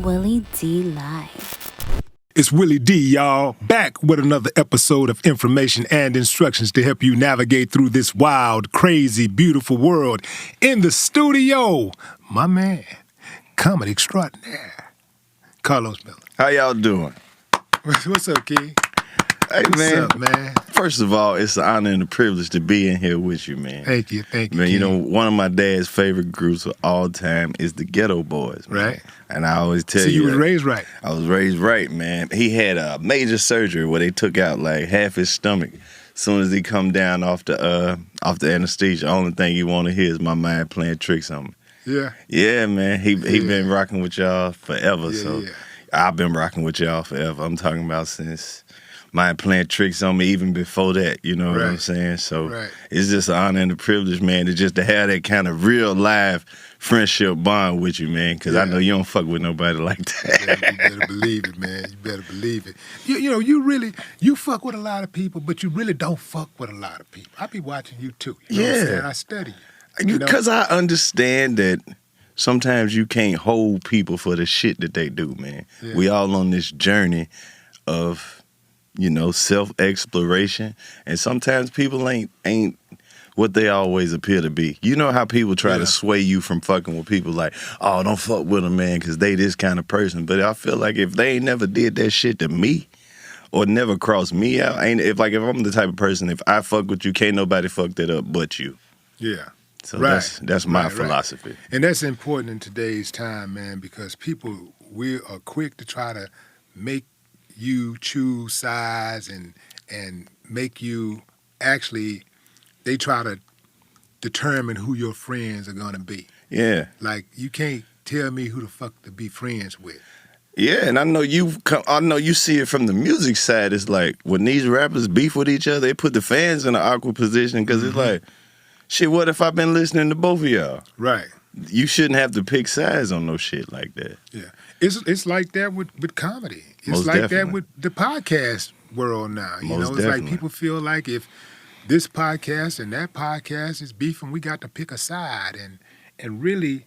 Willie D Live. It's Willie D, y'all, back with another episode of information and instructions to help you navigate through this wild, crazy, beautiful world. In the studio, my man, comedy extraordinaire, Karlous Miller. How y'all doing? What's up, Key? Hey, What's man. up, man? First of all, it's an honor and a privilege to be in here with you, man. Thank you, Man, Key. you know, one of my dad's favorite groups of all time is the Ghetto Boys, man. Right. And I always tell So you was raised right. I was raised right, man. He had a major surgery where they took out like half his stomach. As soon as he come down off the anesthesia, the only thing he want to hear is my mind playing tricks on me. Yeah. Yeah, man. He been rocking with y'all forever. Yeah. I've been rocking with y'all forever. I'm talking about since mind playing tricks on me, even before that. You know what I'm saying? So it's just an honor and a privilege, man, to have that kind of real live friendship bond with you, man. Because I know you don't fuck with nobody like that. Yeah, you better believe it, man. You better believe it. You know, you fuck with a lot of people, but you really don't fuck with a lot of people. I be watching you too. You know what I'm saying? I study you. Because I understand that sometimes you can't hold people for the shit that they do, man. Yeah. We all on this journey of, you know, self-exploration, and sometimes people ain't what they always appear to be. You know how people try to sway you from fucking with people like, oh, don't fuck with them, man, because they this kind of person. But I feel like if they ain't never did that shit to me or never crossed me out, if I'm the type of person, if I fuck with you, can't nobody fuck that up but you. Yeah. So that's my philosophy. And that's important in today's time, man, because we are quick to try to make you choose sides and make you actually, they try to determine who your friends are going to be. Yeah. Like, you can't tell me who the fuck to be friends with. Yeah, and I know you see it from the music side. It's like when these rappers beef with each other, they put the fans in an awkward position because it's like, shit, what if I've been listening to both of y'all? Right. You shouldn't have to pick sides on no shit like that. Yeah. It's like that with comedy. It's Most like definitely. that with the podcast world now. You Most know, it's definitely. like people feel like if this podcast and that podcast is beefing, we got to pick a side. And really,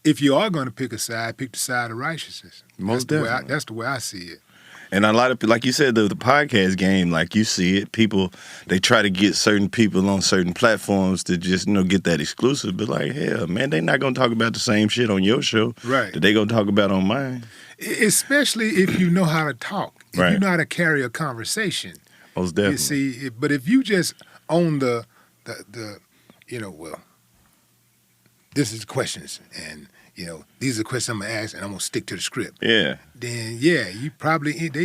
if you are going to pick a side, pick the side of righteousness. Most definitely. That's the way I see it. And a lot of, like you said, the podcast game, like you see it, people, they try to get certain people on certain platforms to just, get that exclusive. But like, hell, man, they not going to talk about the same shit on your show that they going to talk about on mine. Especially if you know how to talk. If you know how to carry a conversation. Most definitely. You see, but if you just own the this is the questions, and these are the questions I'm gonna ask, and I'm gonna stick to the script. Yeah. Then they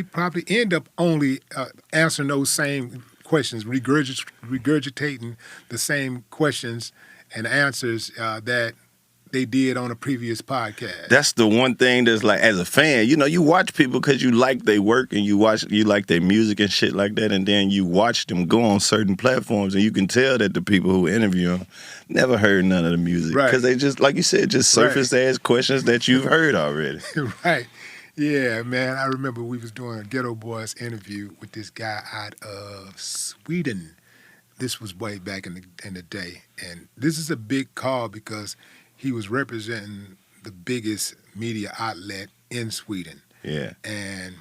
probably end up only answering those same questions, regurgitating the same questions and answers that they did on a previous podcast. That's the one thing that's like, as a fan, you watch people because you like their work and you like their music and shit like that, and then you watch them go on certain platforms and you can tell that the people who interview them never heard none of the music. Because they just, like you said, just surface-ass questions that you've heard already. Right. Yeah, man. I remember we was doing a Ghetto Boys interview with this guy out of Sweden. This was way back in the day. And this is a big call because he was representing the biggest media outlet in Sweden. Yeah. And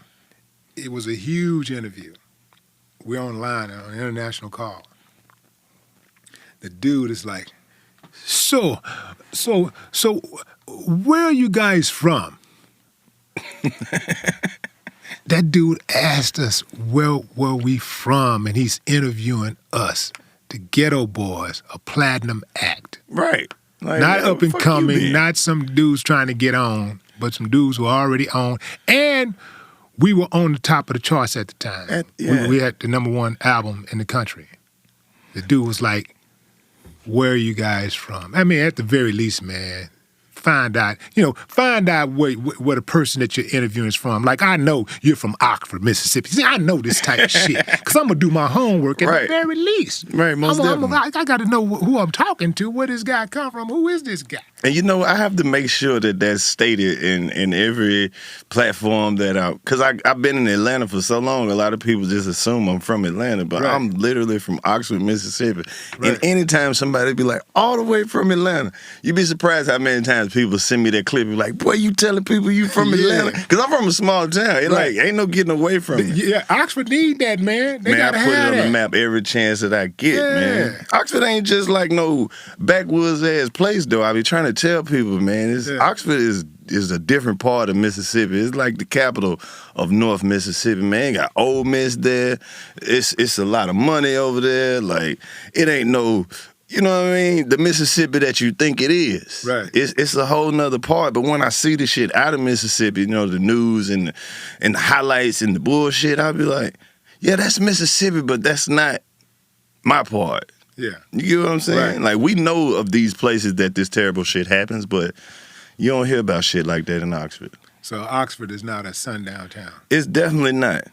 it was a huge interview. We're online on an international call. The dude is like, so, where are you guys from? That dude asked us where we from, and he's interviewing us, the Ghetto Boys, a platinum act. Right. Like, not up and coming, not some dudes trying to get on, but some dudes who are already on. And we were on the top of the charts at the time. We had the #1 album in the country. The dude was like, where are you guys from? I mean, at the very least, man, find out where the person that you're interviewing is from. Like, I know you're from Oxford, Mississippi. See, I know this type of shit because I'm going to do my homework at the very least. Right, most definitely. I got to know who I'm talking to, where this guy come from, who is this guy? And I have to make sure that that's stated in every platform that because I've been in Atlanta for so long, a lot of people just assume I'm from Atlanta, but I'm literally from Oxford, Mississippi. Right. And anytime somebody be like, all the way from Atlanta, you'd be surprised how many times people send me that clip, like, boy, you telling people you from Atlanta? Because I'm from a small town. It like ain't no getting away from it. Yeah, Oxford need that, man. They gotta I put have it on that. the map every chance that I get, man. Oxford ain't just like no backwoods ass place, though. I be trying to tell people, man, Oxford is a different part of Mississippi. It's like the capital of North Mississippi, man. Got Ole Miss there. It's a lot of money over there. Like, it ain't no, you know what I mean, the Mississippi that you think it is. Right. It's a whole nother part. But when I see the shit out of Mississippi, you know, the news and the highlights and the bullshit, I'll be like, yeah, that's Mississippi, but that's not my part. Yeah. You get what I'm saying? Right. Like, we know of these places that this terrible shit happens, but you don't hear about shit like that in Oxford. So Oxford is not a sundown town. It's definitely not.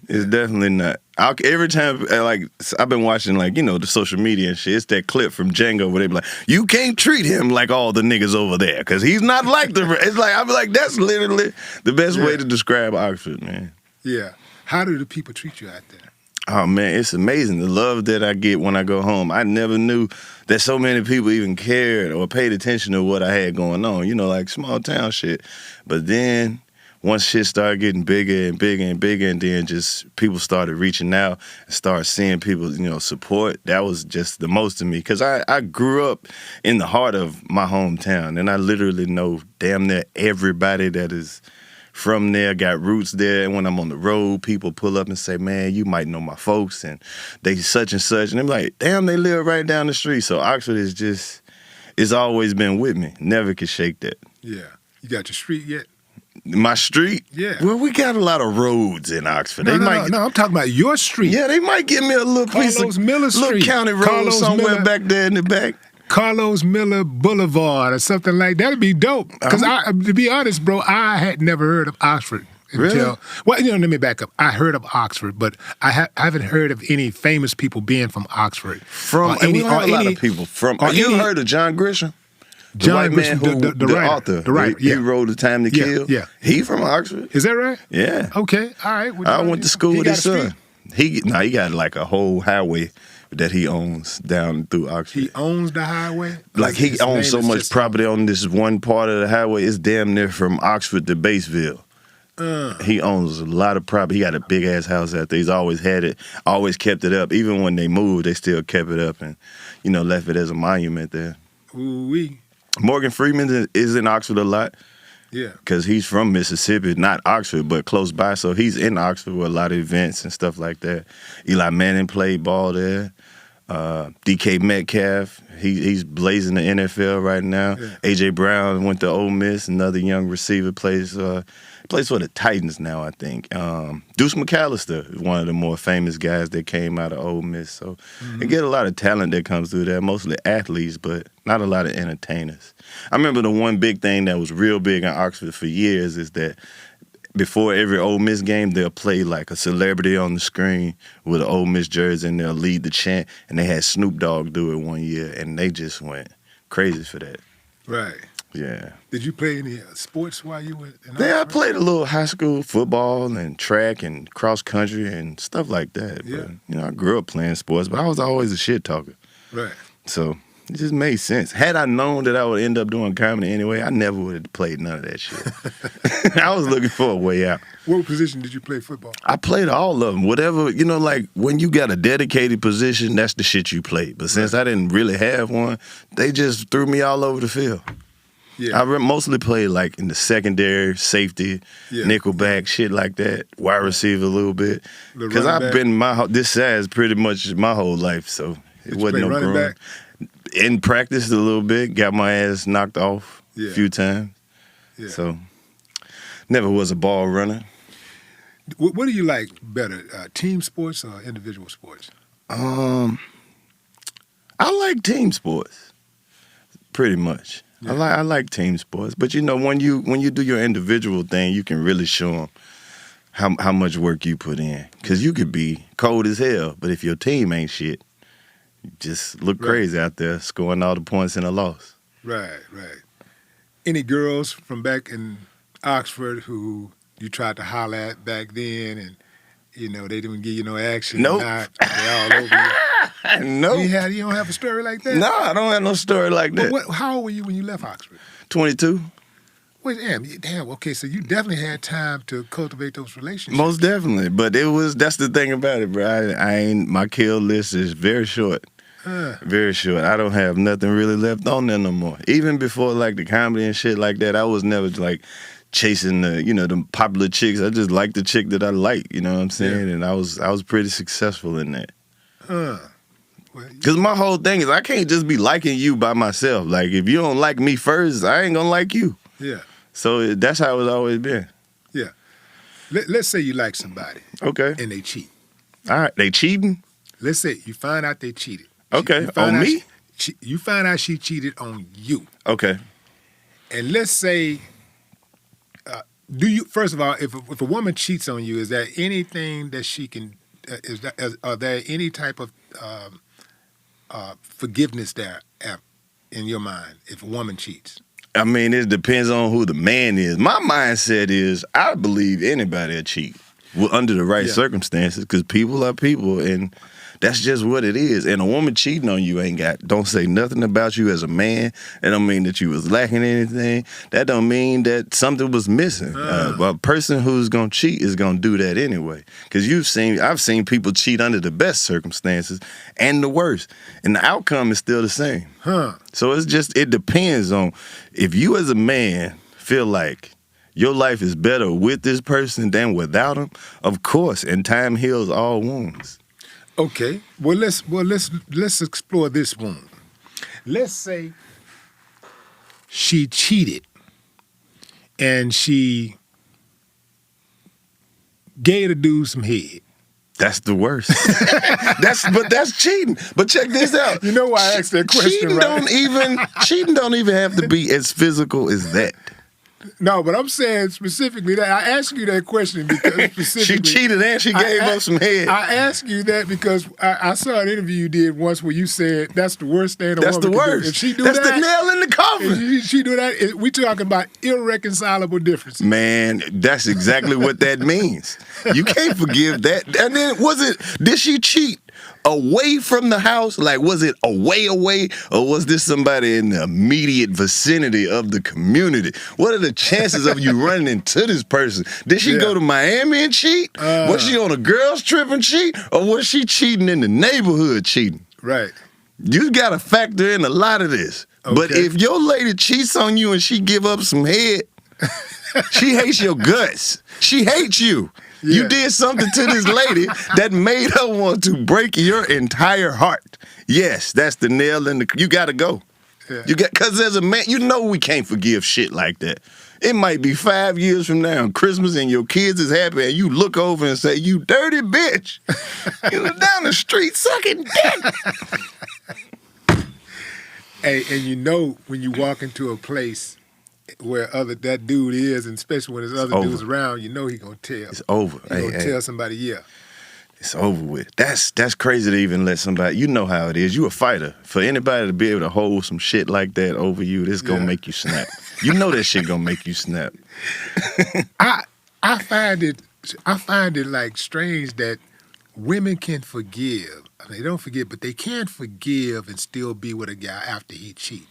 It's definitely not. Every time, like, I've been watching, like, you know, the social media and shit. It's that clip from Django where they be like, you can't treat him like all the niggas over there because he's not like the rest. It's like, I be like, that's literally the best way to describe Oxford, man. Yeah. How do the people treat you out there? Oh, man, it's amazing. The love that I get when I go home. I never knew that so many people even cared or paid attention to what I had going on. You know, like small town shit. But then once shit started getting bigger and bigger and bigger, and then just people started reaching out and started seeing people, you know, support, that was just the most to me. Because I grew up in the heart of my hometown, and I literally know damn near everybody that is from there, got roots there. And when I'm on the road, people pull up and say, man, you might know my folks, and they such and such. And I'm like, damn, they live right down the street. So Oxford is just, it's always been with me. Never could shake that. Yeah. You got your street yet? My street? Yeah. Well, we got a lot of roads in Oxford. No, I'm talking about your street. Yeah, they might give me a little piece of Miller Street. Little county road Karlous somewhere Miller. back there in the back. Karlous Miller Boulevard or something like that. That'd be dope. Because to be honest, bro, I had never heard of Oxford. Really? Well, you know, let me back up. I heard of Oxford, but I haven't heard of any famous people being from Oxford. We heard a lot of people from. You heard of John Grisham? The white man who, the writer, author. The writer, he wrote The Time to Kill. Yeah. He from Oxford. Is that right? Yeah. Okay, all right. I went to school with his son. He got like a whole highway that he owns down through Oxford. He owns the highway? Like, he owns so much property on this one part of the highway, it's damn near from Oxford to Batesville. He owns a lot of property. He got a big-ass house out there. He's always had it, always kept it up. Even when they moved, they still kept it up and, you know, left it as a monument there. Ooh-wee. Morgan Freeman is in Oxford a lot. Yeah. Because he's from Mississippi, not Oxford, but close by. So he's in Oxford with a lot of events and stuff like that. Eli Manning played ball there. DK Metcalf, he's blazing the NFL right now. Yeah. A.J. Brown went to Ole Miss, another young receiver, plays for the Titans now, I think. Deuce McAllister is one of the more famous guys that came out of Ole Miss. So they get a lot of talent that comes through there, mostly athletes, but not a lot of entertainers. I remember the one big thing that was real big in Oxford for years is that before every Ole Miss game, they'll play like a celebrity on the screen with an Ole Miss jersey, and they'll lead the chant. And they had Snoop Dogg do it one year, and they just went crazy for that. Right. Yeah. Did you play any sports while you were in Oxford? Yeah, I played a little high school football and track and cross country and stuff like that. Yeah. But, you know, I grew up playing sports, but I was always a shit talker. Right. So it just made sense. Had I known that I would end up doing comedy anyway, I never would have played none of that shit. I was looking for a way out. What position did you play football? I played all of them. Whatever, you know, like when you got a dedicated position, that's the shit you play. But since I didn't really have one, they just threw me all over the field. Yeah. I mostly played like in the secondary, safety, nickelback, shit like that. Wide receiver a little bit. Because I've been this size pretty much my whole life, so it wasn't no growing. In practice a little bit, got my ass knocked off a few times. Yeah. So never was a ball runner. What do you like better, team sports or individual sports? I like team sports, pretty much. Yeah. I like team sports, but you know when you do your individual thing, you can really show them how much work you put in. Because you could be cold as hell, but if your team ain't shit, you just look crazy out there scoring all the points in a loss. Right. Any girls from back in Oxford who you tried to holler at back then, and you know they didn't give you no action? Nope. They all over you. No. You don't have a story like that? No, I don't have no story like that. How old were you when you left Oxford? 22. Well, damn. Okay, so you definitely had time to cultivate those relationships. Most definitely, but that's the thing about it, bro. I ain't, my kill list is very short. Very short. I don't have nothing really left on there no more. Even before like the comedy and shit like that, I was never like chasing the popular chicks. I just liked the chick that I like, you know what I'm saying? Yeah. And I was pretty successful in that. Because my whole thing is I can't just be liking you by myself. Like if you don't like me first, I ain't gonna like you. Yeah. So that's how it's always been. Yeah. Let's say you like somebody. Okay. And they cheat. All right. They cheating? Let's say you find out they cheated. Okay. On me? You find out she cheated on you. Okay. And let's say, first of all, if a woman cheats on you, is there anything that she can, are there any type of forgiveness there in your mind if a woman cheats? I mean, it depends on who the man is. My mindset is I believe anybody will cheat under the right circumstances because people are people and that's just what it is. And a woman cheating on you don't say nothing about you as a man. That don't mean that you was lacking anything. That don't mean that something was missing. A person who's going to cheat is going to do that anyway. Because I've seen people cheat under the best circumstances and the worst. And the outcome is still the same. So it depends on if you as a man feel like your life is better with this person than without him, of course, and time heals all wounds. Okay. Well, let's explore this wound. Let's say she cheated and she gave the dude some head. That's the worst. That's cheating. But check this out. You know why I asked that question, cheating don't even have to be as physical as that. No, but I'm saying specifically that I asked you that question because specifically she cheated and she gave up some head. I asked you that because I saw an interview you did once where you said that's the worst thing a woman can do. If she do that's the nail in the coffin. If she do that, we talking about irreconcilable differences. Man, that's exactly what that means. You can't forgive that. And then did she cheat away from the house? Like, was it away, or was this somebody in the immediate vicinity of the community? What are the chances of you running into this person? Did she go to Miami and cheat? Was she on a girls' trip and cheat? Or was she cheating in the neighborhood cheating? Right. You got to factor in a lot of this. Okay. But if your lady cheats on you and she give up some head, she hates your guts. She hates you. Yeah. You did something to this lady that made her want to break your entire heart. Yes, that's the nail in the. You got to go. Yeah. Because as a man, we can't forgive shit like that. It might be 5 years from now, Christmas, and your kids is happy, and you look over and say, "You dirty bitch, you was down the street sucking dick." Hey, and when you walk into a place where that dude is, and especially when there's other dudes around, he gonna tell. It's over. He gonna tell somebody, It's over with. That's crazy to even let somebody. You know how it is. You a fighter. For anybody to be able to hold some shit like that over you, this gonna make you snap. You know that shit gonna make you snap. I find it like strange that women can forgive. I mean, they don't forgive, but they can forgive and still be with a guy after he cheat.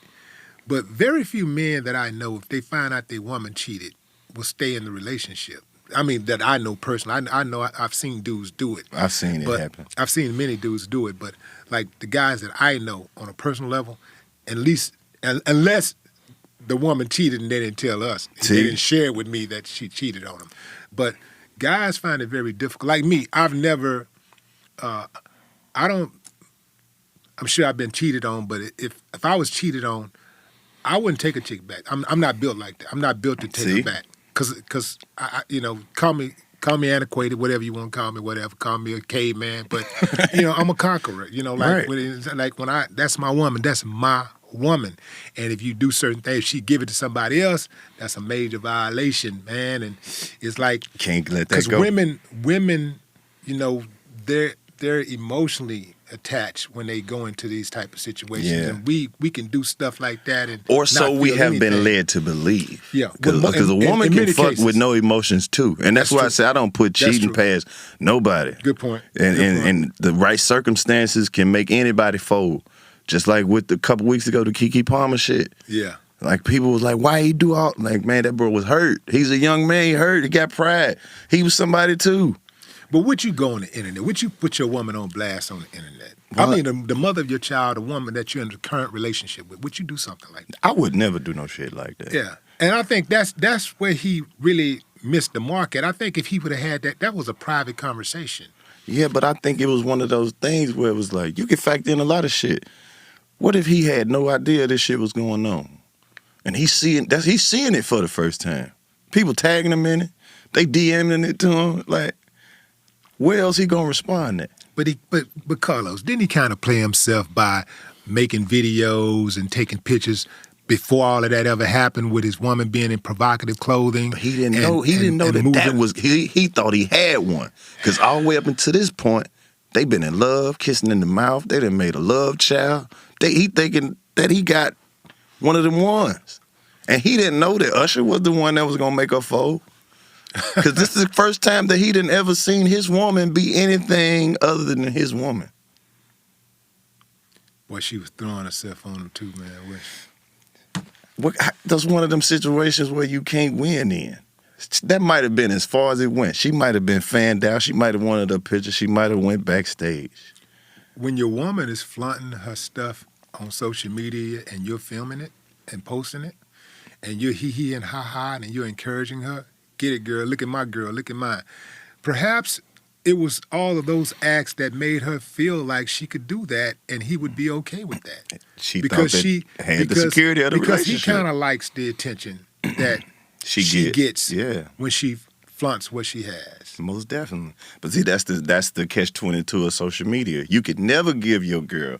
But very few men that I know, if they find out their woman cheated, will stay in the relationship. I mean, that I know personally. I know I've seen dudes do it. I've seen it happen. I've seen many dudes do it, but like the guys that I know on a personal level, at least, unless the woman cheated and they didn't tell us, they didn't share with me that she cheated on them. But guys find it very difficult. Like me, I've never, I'm sure I've been cheated on, but if I was cheated on, I wouldn't take a chick back. I'm not built like that. I'm not built to take her back. Because call me antiquated, whatever you want to call me, whatever. Call me a caveman, but I'm a conqueror. That's my woman. That's my woman. And if you do certain things, she give it to somebody else, that's a major violation, man. And it's like can't let that go. Because women, they're emotionally attached when they go into these type of situations, Yeah. and we can do stuff like that, and or so not we feel have anything. been led to believe. Yeah, because a woman in can many fuck cases. with no emotions too, and that's why I true. say I don't put That's cheating true. past nobody. Good point. And Good and, point. and the right circumstances can make anybody fold. Just like with the couple weeks ago, the Keke Palmer shit. Yeah. Like people was like, why he do all? Like, man, that bro was hurt. He's a young man. He hurt. He got pride. He was somebody too. But would you go on the internet? Would you put your woman on blast on the internet? What? I mean, the mother of your child, the woman that you're in the current relationship with, would you do something like that? I would never do no shit like that. Yeah. And I think that's where he really missed the mark at. I think if he would have had that was a private conversation. Yeah, but I think it was one of those things where it was like, you could factor in a lot of shit. What if he had no idea this shit was going on? And he's seeing it for the first time. People tagging him in it. They DMing it to him. Like, where else he gonna respond at? But Karlous, didn't he kind of play himself by making videos and taking pictures before all of that ever happened with his woman being in provocative clothing? He didn't know that was he thought he had one. Because all the way up until this point, they been in love, kissing in the mouth. They done made a love child. He thinking that he got one of them ones. And he didn't know that Usher was the one that was gonna make her fold. Because this is the first time that he didn't ever seen his woman be anything other than his woman. Boy, she was throwing herself on him too, man. That's one of them situations where you can't win in. That might have been as far as it went. She might have been fanned out. She might have wanted a picture. She might have went backstage. When your woman is flaunting her stuff on social media and you're filming it and posting it, and you're hee-hee and ha-ha and you're encouraging her, get it, girl, look at my girl, look at mine. Perhaps it was all of those acts that made her feel like she could do that and he would be okay with that. She thought that had the security of the because relationship. He kind of likes the attention that she gets when she flaunts what she has. Most definitely. But see, that's the catch-22 of social media. You could never give your girl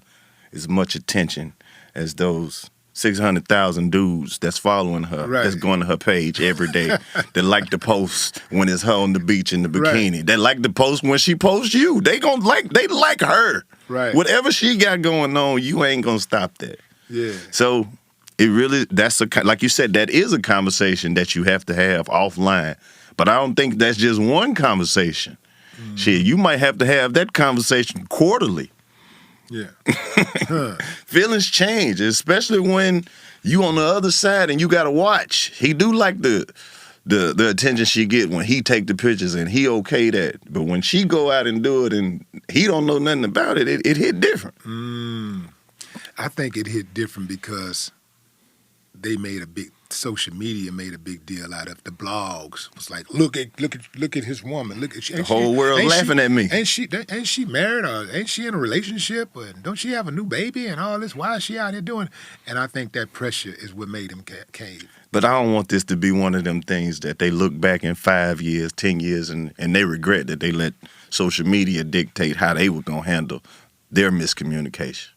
as much attention as those 600,000 dudes that's following her, that's going to her page every day, that like to post when it's her on the beach in the bikini. They like to post when she posts you. They like her. Right. Whatever she got going on, you ain't gonna stop that. Yeah. So it really, like you said, that is a conversation that you have to have offline. But I don't think that's just one conversation. Shit, you might have to have that conversation quarterly. Yeah. Feelings change, especially when you on the other side and you gotta watch. He do like the attention she get when he take the pictures and he okay that. But when she go out and do it and he don't know nothing about it, it hit different. I think it hit different because social media made a big deal out of the blogs. It was like, look at his woman. The whole world laughing at me. Ain't she married or ain't she in a relationship? Or don't she have a new baby and all this? Why is she out here doing? And I think that pressure is what made him cave. But I don't want this to be one of them things that they look back in 5 years, 10 years, and they regret that they let social media dictate how they were going to handle their miscommunication.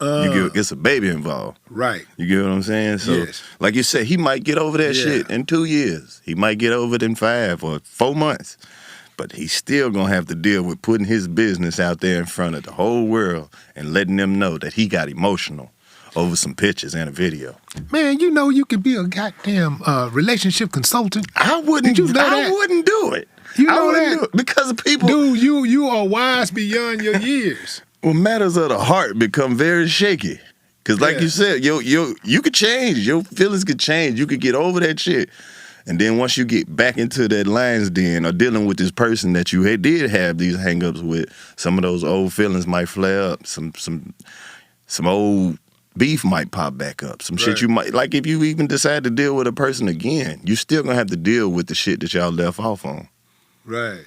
It's a baby involved. Right. You get what I'm saying? So, like you said, he might get over that shit in 2 years. He might get over it in 5 or 4 months. But he's still going to have to deal with putting his business out there in front of the whole world and letting them know that he got emotional over some pictures and a video. Man, you know you could be a goddamn relationship consultant. I wouldn't do it. You know that? Because of people. Dude, you are wise beyond your years. Well, matters of the heart become very shaky. Because like you said, you could change. Your feelings could change. You could get over that shit. And then once you get back into that lion's den or dealing with this person that you did have these hangups with, some of those old feelings might flare up. Some old beef might pop back up. Some shit you might, like if you even decide to deal with a person again, you still going to have to deal with the shit that y'all left off on. Right.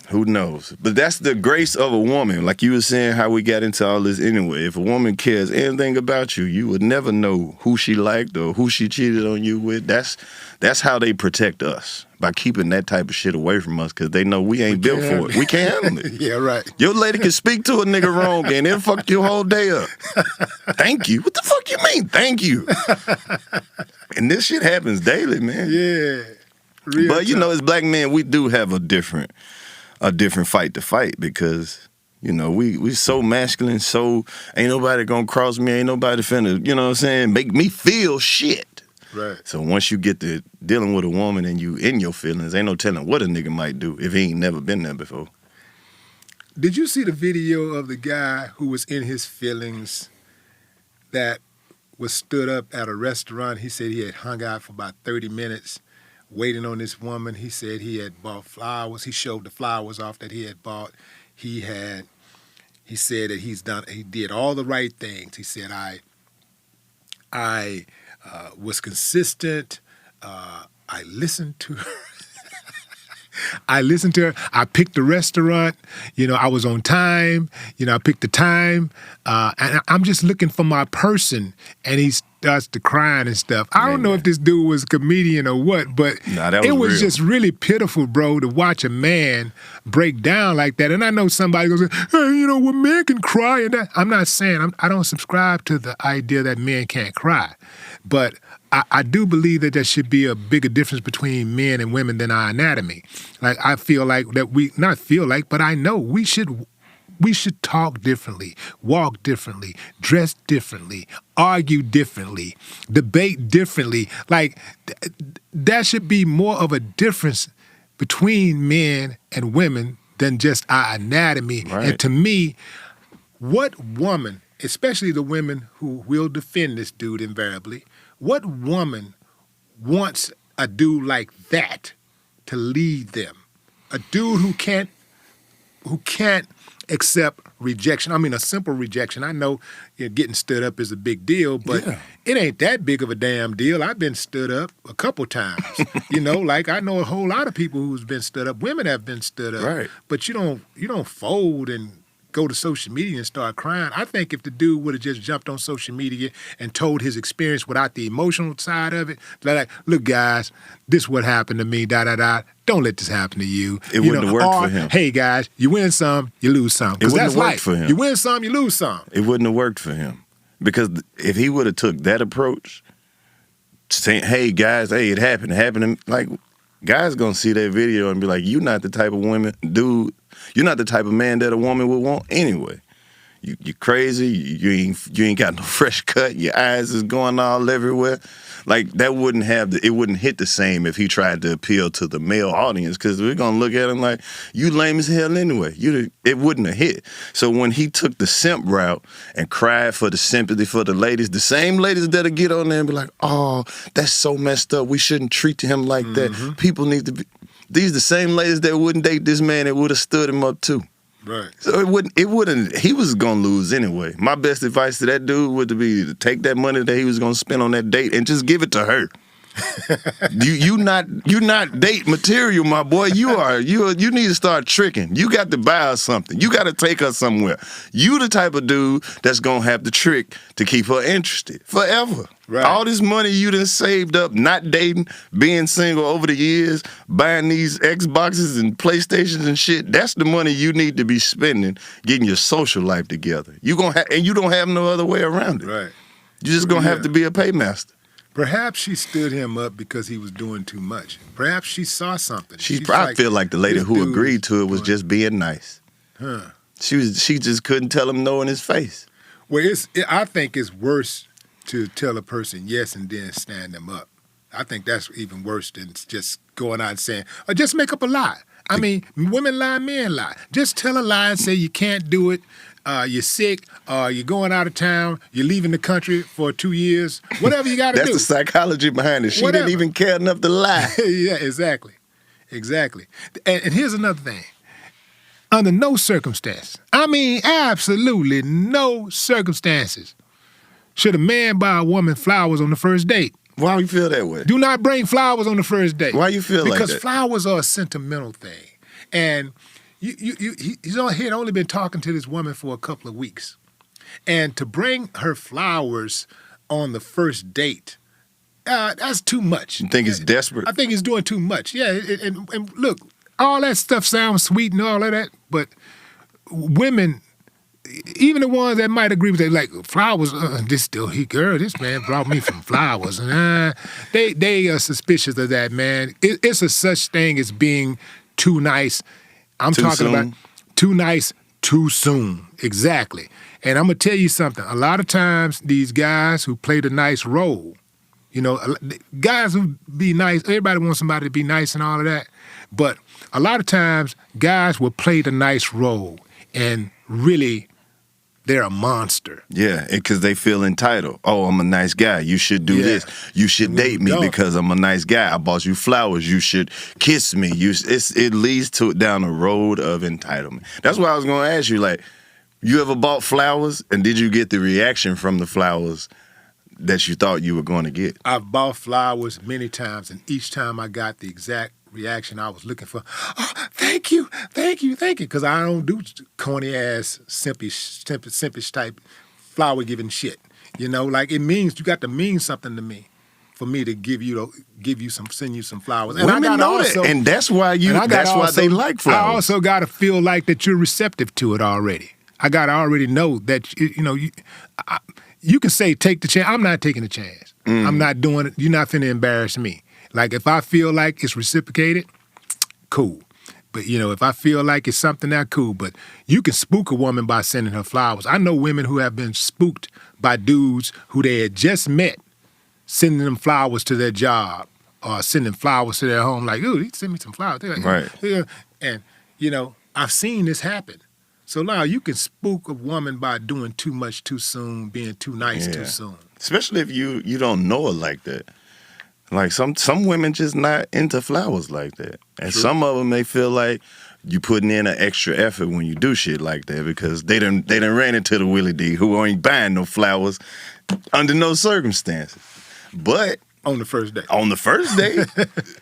Who knows? But that's the grace of a woman. Like you were saying, how we got into all this anyway. If a woman cares anything about you, you would never know who she liked or who she cheated on you with. That's how they protect us, by keeping that type of shit away from us, because they know we ain't built for it. We can't handle it. Yeah, right. Your lady can speak to a nigga wrong and it'll fuck your whole day up. Thank you. What the fuck you mean, thank you? And this shit happens daily, man. Yeah. But you know, as black men, we do have a different fight to fight, because You know, we so masculine, so ain't nobody gonna cross me, ain't nobody finna, you know what I'm saying, make me feel shit. Right. So once you get to dealing with a woman and you in your feelings, ain't no telling what a nigga might do if he ain't never been there before. Did you see the video of the guy who was in his feelings that was stood up at a restaurant? He said he had hung out for about 30 minutes waiting on this woman. He said he had bought flowers. He showed the flowers off that he had bought. He said that he did all the right things. He said, I was consistent. I listened to her. I picked the restaurant. You know, I was on time. You know, I picked the time. And I'm just looking for my person. And he starts to crying and stuff. I don't know if this dude was a comedian or what, but it was just really pitiful, bro, to watch a man break down like that. And I know somebody goes, hey, you know, well, men can cry. And that. I'm not saying, I don't subscribe to the idea that men can't cry. But I do believe that there should be a bigger difference between men and women than our anatomy. Like, I feel like that but I know we should talk differently, walk differently, dress differently, argue differently, debate differently. Like, there should be more of a difference between men and women than just our anatomy. Right. And to me, what woman, especially the women who will defend this dude invariably, what woman wants a dude like that to lead them? A dude who can't accept rejection. I mean, a simple rejection. I know getting stood up is a big deal, but it ain't that big of a damn deal. I've been stood up a couple times. You know, like I know a whole lot of people who's been stood up. Women have been stood up. Right. But you don't fold and go to social media and start crying. I think if the dude would have just jumped on social media and told his experience without the emotional side of it, like, look, guys, this is what happened to me, da-da-da. Don't let this happen to you. It wouldn't have worked for him. Hey, guys, you win some, you lose some. It wouldn't have worked for him. You win some, you lose some. It wouldn't have worked for him. Because if he would have took that approach, saying, hey, guys, hey, it happened. Like, guys gonna see that video and be like, you not the type of woman, dude, you're not the type of man that a woman would want anyway. You crazy, you ain't got no fresh cut, your eyes is going all everywhere. Like, that wouldn't hit the same if he tried to appeal to the male audience, because we're gonna look at him like, you lame as hell anyway. It wouldn't have hit. So when he took the simp route and cried for the sympathy for the ladies, the same ladies that'll get on there and be like, oh, that's so messed up, we shouldn't treat him like that. People need to be, these the same ladies that wouldn't date this man that would have stood him up too. Right. So he was gonna lose anyway. My best advice to that dude would be to take that money that he was gonna spend on that date and just give it to her. you not date material, my boy. You need to start tricking. You got to buy her something. You got to take her somewhere. You the type of dude that's gonna have the trick to keep her interested forever. Right. All this money you done saved up, not dating, being single over the years, buying these Xboxes and PlayStations and shit, that's the money you need to be spending getting your social life together. You don't have no other way around it. Right. You're just gonna have to be a paymaster. Perhaps she stood him up because he was doing too much. Perhaps she saw something. I feel like the lady who agreed to it was just being nice. Huh. She just couldn't tell him no in his face. Well, I think it's worse to tell a person yes and then stand them up. I think that's even worse than just going out and saying, or just make up a lie. I mean, women lie, men lie. Just tell a lie and say you can't do it, you're sick, you're going out of town, you're leaving the country for 2 years, whatever you got to do. That's the psychology behind it. She didn't even care enough to lie. Yeah, exactly. And here's another thing. Under no circumstance, I mean absolutely no circumstances, should a man buy a woman flowers on the first date. Why do you feel that way? Do not bring flowers on the first date. Why you feel like that? Because flowers are a sentimental thing. And he had only been talking to this woman for a couple of weeks. And to bring her flowers on the first date, that's too much. You think it's desperate? I think he's doing too much. Yeah, and look, all that stuff sounds sweet and all of that, but women, even the ones that might agree with it, like flowers, this man brought me some flowers. They are suspicious of that, man. It's a such thing as being too nice. I'm talking about too nice too soon. Exactly. And I'm going to tell you something. A lot of times, these guys who play the nice role, you know, guys who be nice, everybody wants somebody to be nice and all of that. But a lot of times, guys will play the nice role and really, they're a monster. Yeah, because they feel entitled. Oh, I'm a nice guy. You should do this. You should date me because I'm a nice guy. I bought you flowers. You should kiss me. It leads to down a road of entitlement. That's why I was going to ask you, like, you ever bought flowers, and did you get the reaction from the flowers that you thought you were going to get? I've bought flowers many times, and each time I got the exact reaction I was looking for. Oh, thank you. Because I don't do corny-ass, simpish type flower-giving shit. You know, like, it means, you got to mean something to me for me to send you some flowers. And women know that, and that's why they like flowers. I also got to feel like that you're receptive to it already. I got to already know that, you know, you can say take the chance. I'm not taking the chance. I'm not doing it. You're not finna embarrass me. Like, if I feel like it's reciprocated, cool. But, you know, if I feel like it's something that cool. But you can spook a woman by sending her flowers. I know women who have been spooked by dudes who they had just met, sending them flowers to their job or sending flowers to their home. Like, ooh, he sent me some flowers. They're like, right. Yeah. And, you know, I've seen this happen. So now you can spook a woman by doing too much too soon, being too nice too soon. Especially if you don't know her like that. Like some women just not into flowers like that. And some of them may feel like you putting in an extra effort when you do shit like that because they done ran into the Willie D who ain't buying no flowers under no circumstances. But on the first day.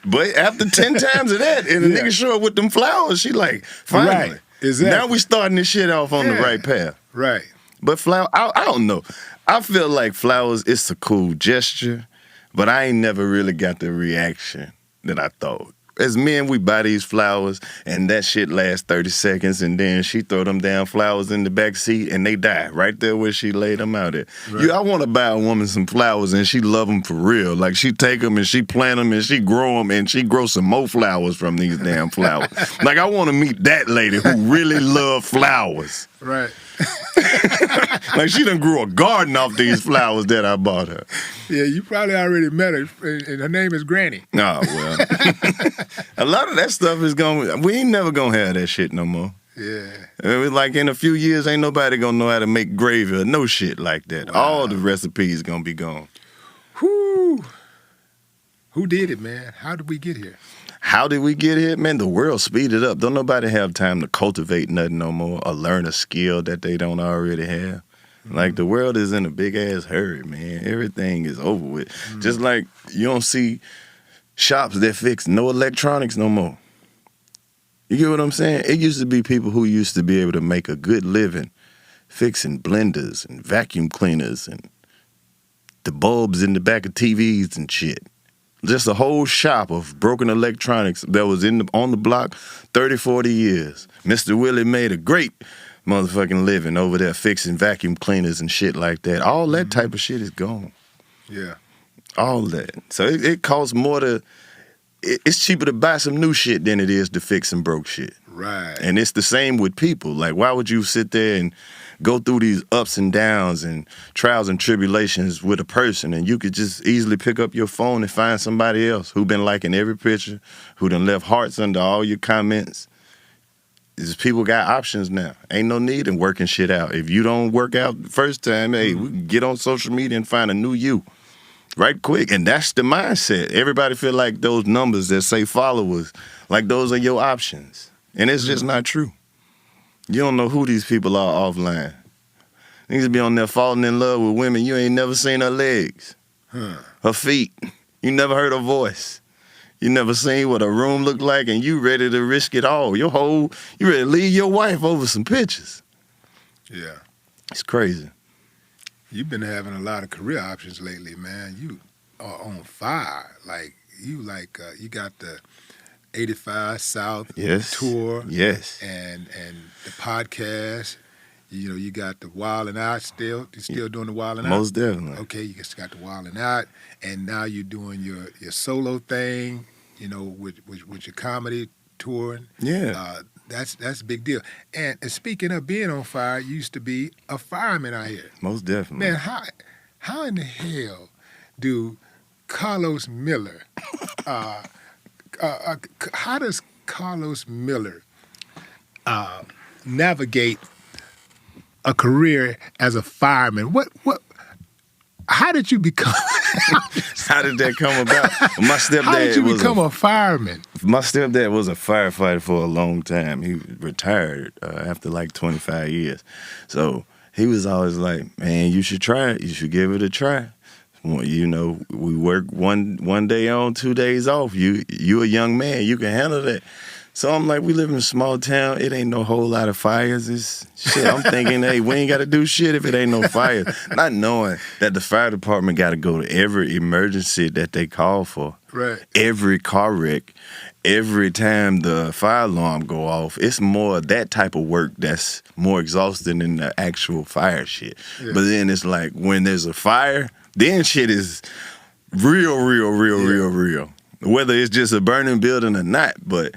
But after 10 times of that, and the nigga show up with them flowers, she like, finally. Right. Exactly. Now we starting this shit off on the right path. Right. But I don't know. I feel like flowers, it's a cool gesture, but I ain't never really got the reaction that I thought. As men, we buy these flowers, and that shit lasts 30 seconds, and then she throw them damn flowers in the back seat, and they die right there where she laid them out at. Right. I want to buy a woman some flowers, and she love them for real. Like, she take them, and she plant them, and she grow them, and she grow some more flowers from these damn flowers. Like, I want to meet that lady who really love flowers. Right. Like, she done grew a garden off these flowers that I bought her. Yeah, you probably already met her, and her name is Granny. Oh, well. A lot of that stuff we ain't never gonna have that shit no more. Yeah. Like, in a few years, ain't nobody gonna know how to make gravy or no shit like that. Wow. All the recipes gonna be gone. Whew. Who did it, man? How did we get here? How did we get here? Man, the world speeded up. Don't nobody have time to cultivate nothing no more or learn a skill that they don't already have. Mm-hmm. Like, the world is in a big-ass hurry, man. Everything is over with. Mm-hmm. Just like you don't see shops that fix no electronics no more. You get what I'm saying? It used to be people who used to be able to make a good living fixing blenders and vacuum cleaners and the bulbs in the back of TVs and shit. Just a whole shop of broken electronics that was on the block 30, 40 years. Mr. Willie made a great motherfucking living over there fixing vacuum cleaners and shit like that. All that type of shit is gone. Yeah. All that. So it costs more it's cheaper to buy some new shit than it is to fix some broke shit. Right. And it's the same with people. Like, why would you sit there and go through these ups and downs and trials and tribulations with a person, and you could just easily pick up your phone and find somebody else who been liking every picture, who done left hearts under all your comments. These people got options now. Ain't no need in working shit out. If you don't work out the first time, hey, we can get on social media and find a new you right quick. And that's the mindset. Everybody feel like those numbers that say followers, like those are your options. And it's just not true. You don't know who these people are offline. Niggas be on there falling in love with women. You ain't never seen her legs, her feet. You never heard her voice. You never seen what a room looked like, and you ready to risk it all. You ready to leave your wife over some pictures. Yeah. It's crazy. You've been having a lot of career options lately, man. You are on fire. Like, you got the 85 South tour. Yes. And the podcast. You know, you got the Wildin' Out still. You're still doing the Wildin' Out? Most definitely. Okay, you just got the Wildin' Out. And now you're doing your solo thing, you know, with your comedy touring. Yeah. That's a big deal. And speaking of being on fire, you used to be a fireman out here. Most definitely. Man, how in the hell do Karlous Miller, how does Karlous Miller navigate a career as a fireman? How did you become? How did that come about? My stepdad How did you become a fireman? My stepdad was a firefighter for a long time. He retired after like 25 years. So he was always like, man, you should try it. You should give it a try. Well, you know, we work one day on, 2 days off. You a young man. You can handle that. So I'm like, we live in a small town. It ain't no whole lot of fires. It's shit. I'm thinking, hey, we ain't got to do shit if it ain't no fires. Not knowing that the fire department got to go to every emergency that they call for. Right. Every car wreck, every time the fire alarm go off. It's more that type of work that's more exhausting than the actual fire shit. Yeah. But then it's like when there's a fire, then shit is real. Whether it's just a burning building or not, but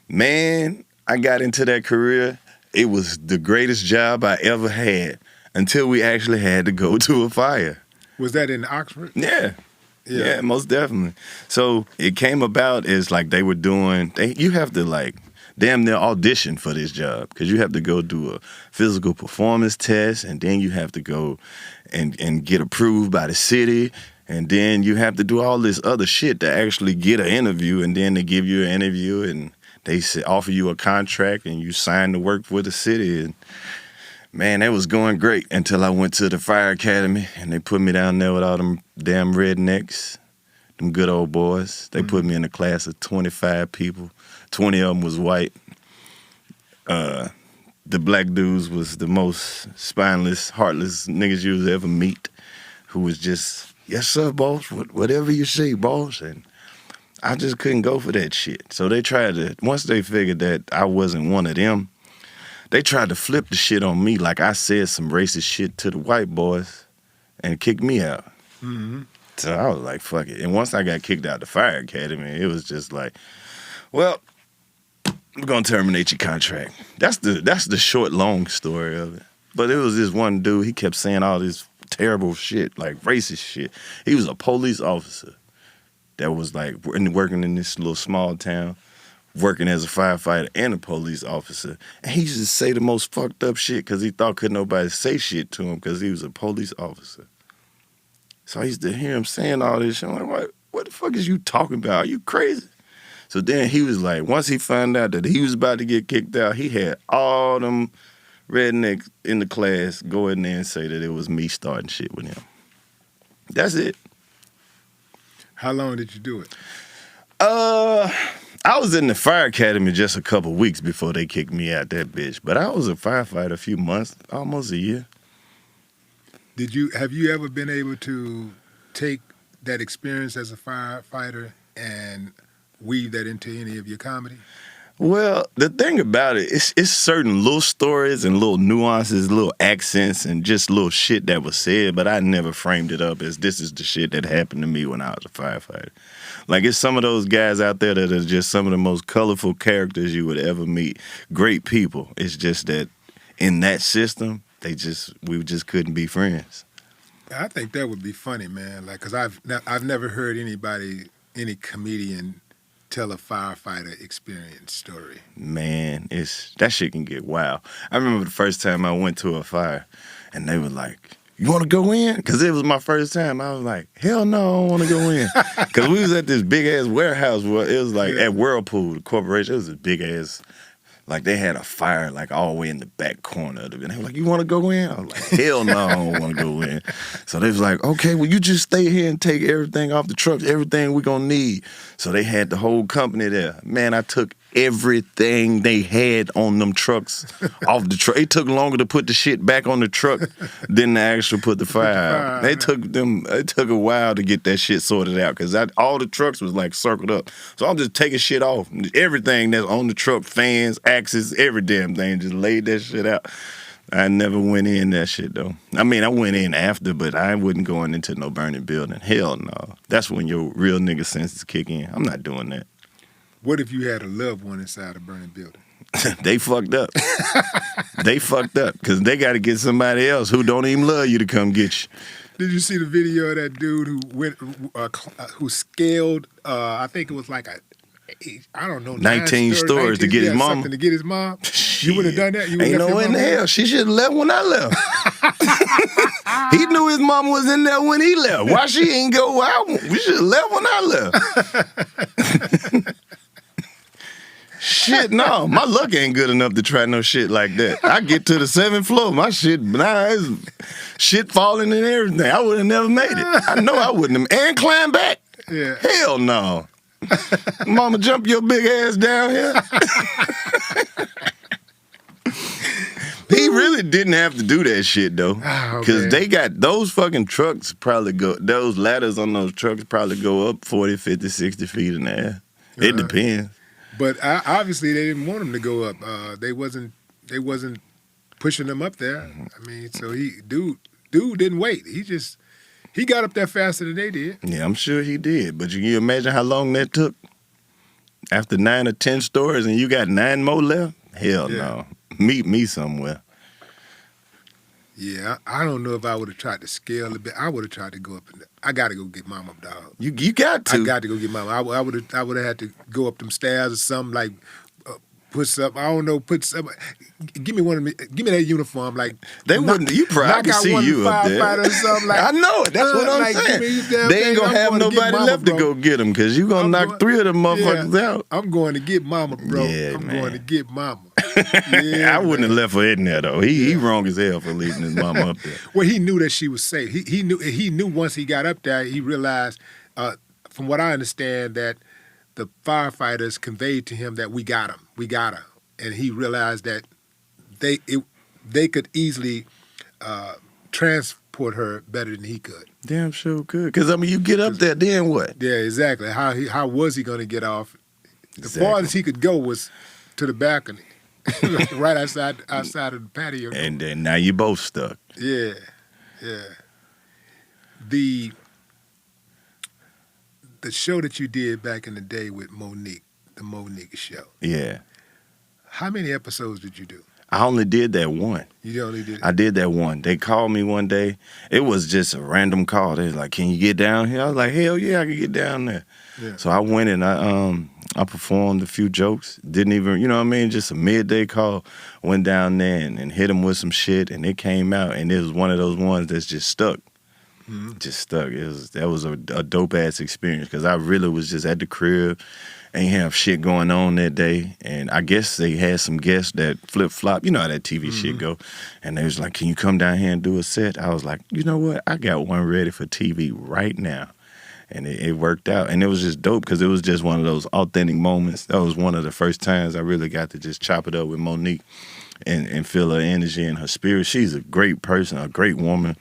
man, I got into that career. It was the greatest job I ever had until we actually had to go to a fire. Was that in Oxford? Yeah. Yeah, most definitely. So it came about as like they were doing, you have to like damn near audition for this job because you have to go do a physical performance test and then you have to go and get approved by the city. And then you have to do all this other shit to actually get an interview, and then they give you an interview and they offer you a contract and you sign to work for the city. And man, that was going great until I went to the fire academy and they put me down there with all them damn rednecks, them good old boys. They put me in a class of 25 people. 20 of them was white. The black dudes was the most spineless, heartless niggas you would ever meet, who was just, yes sir, boss, whatever you say, boss. And I just couldn't go for that shit. So they tried to, once they figured that I wasn't one of them, they tried to flip the shit on me like I said some racist shit to the white boys and kick me out. Mm-hmm. So I was like, fuck it. And once I got kicked out the fire academy, it was just like, well, we're gonna terminate your contract. That's the short, long story of it. But it was this one dude, he kept saying all this terrible shit, like racist shit. He was a police officer that was like working in this little small town, working as a firefighter and a police officer. And he used to say the most fucked up shit because he thought couldn't nobody say shit to him because he was a police officer. So I used to hear him saying all this shit. I'm like, what the fuck is you talking about? Are you crazy? So then he was like, once he found out that he was about to get kicked out, he had all them rednecks in the class go in there and say that it was me starting shit with him. That's it. How long did you do it? I was in the fire academy just a couple weeks before they kicked me out that bitch. But I was a firefighter a few months, almost a year. Have you ever been able to take that experience as a firefighter and weave that into any of your comedy? Well, the thing about it, it's certain little stories and little nuances, little accents, and just little shit that was said, but I never framed it up as this is the shit that happened to me when I was a firefighter. Like, it's some of those guys out there that are just some of the most colorful characters you would ever meet. Great people. It's just that in that system, we just couldn't be friends. I think that would be funny, man. Like, cause I've never heard any comedian tell a firefighter experience story. Man, that shit can get wild. I remember the first time I went to a fire, and they were like, you want to go in? Because it was my first time. I was like, hell no, I don't want to go in. Because we was at this big-ass warehouse where it was like at Whirlpool, the corporation. It was a big-ass, like they had a fire like all the way in the back corner of it. And they were like, you want to go in? I was like, hell no, I don't want to go in. So they was like, okay, well, you just stay here and take everything off the trucks, everything we're going to need. So they had the whole company there. Man, I took everything they had on them trucks off the truck. It took longer to put the shit back on the truck than to actually put the fire out. It took a while to get that shit sorted out because all the trucks was like circled up. So I'm just taking shit off. Everything that's on the truck, fans, axles, every damn thing, just laid that shit out. I never went in that shit though. I mean, I went in after, but I wasn't going into no burning building. Hell no. That's when your real nigga senses kick in. I'm not doing that. What if you had a loved one inside a burning building? They fucked up. They fucked up because they got to get somebody else who don't even love you to come get you. Did you see the video of that dude who went, who scaled? I think it was like I don't know, 19 stores to get his mama. Something to get his mom. You would have done that. You Ain't no in the hell. She should have left when I left. He knew his mama was in there when he left. Why she ain't go out? We should have left when I left. Shit, no. My luck ain't good enough to try no shit like that. I get to the 7th floor, my shit, it's shit falling and everything. I would have never made it. I know I wouldn't have. And climb back? Yeah. Hell no. Mama, jump your big ass down here. He really didn't have to do that shit though, because they got those fucking trucks those ladders on those trucks probably go up 40, 50, 60 feet in the air. It depends. But obviously they didn't want him to go up. They wasn't pushing him up there. I mean, so dude didn't wait. He got up there faster than they did. Yeah, I'm sure he did. But you imagine how long that took? After 9 or 10 stores and you got 9 more left? Hell no. Meet me somewhere. Yeah, I don't know if I would have tried to scale a bit. I would have tried to go up. I got to go get Mama, dog. You got to. I got to go get Mama. I would have had to go up them stairs or something, like put something. I don't know. Put something. Give me one of me. Give me that uniform. Like they wouldn't. You probably can see you up there. Or something, like, I know it. That's what I'm saying. They ain't gonna have nobody left to go get them because you gonna knock 3 of them motherfuckers out. I'm going to get Mama, bro. Yeah, I'm man. going to get Mama. I wouldn't have left her in there though. He wrong as hell for leaving his mama up there. Well, he knew that she was safe. He knew once he got up there, he realized, from what I understand, that the firefighters conveyed to him that we got him, we got her, and he realized that they could easily transport her better than he could. Damn sure could. Because I mean, you get up there, then what? Yeah, exactly. How was he going to get off? The Exactly. farthest he could go was to the balcony, right outside of the patio. And then now you both stuck. Yeah. The show that you did back in the day with Monique, the Monique show. Yeah. How many episodes did you do? I only did that one. You only did it? I did that one. They called me one day. It was just a random call. They was like, "Can you get down here?" I was like, "Hell yeah, I can get down there." Yeah. So I went and I performed a few jokes. Didn't even, you know what I mean? Just a midday call. Went down there and hit them with some shit, and it came out, and it was one of those ones that's just stuck. Mm-hmm. Just stuck. That was a dope ass experience because I really was just at the crib, ain't have shit going on that day, and I guess they had some guests that flip flop. You know how that TV shit go, and they was like, "Can you come down here and do a set?" I was like, "You know what? I got one ready for TV right now." And it worked out. And it was just dope because it was just one of those authentic moments. That was one of the first times I really got to just chop it up with Monique and feel her energy and her spirit. She's a great person, a great woman.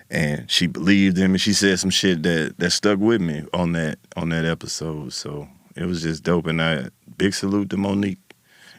And she believed in me. She said some shit that stuck with me on that episode. So it was just dope. And big salute to Monique.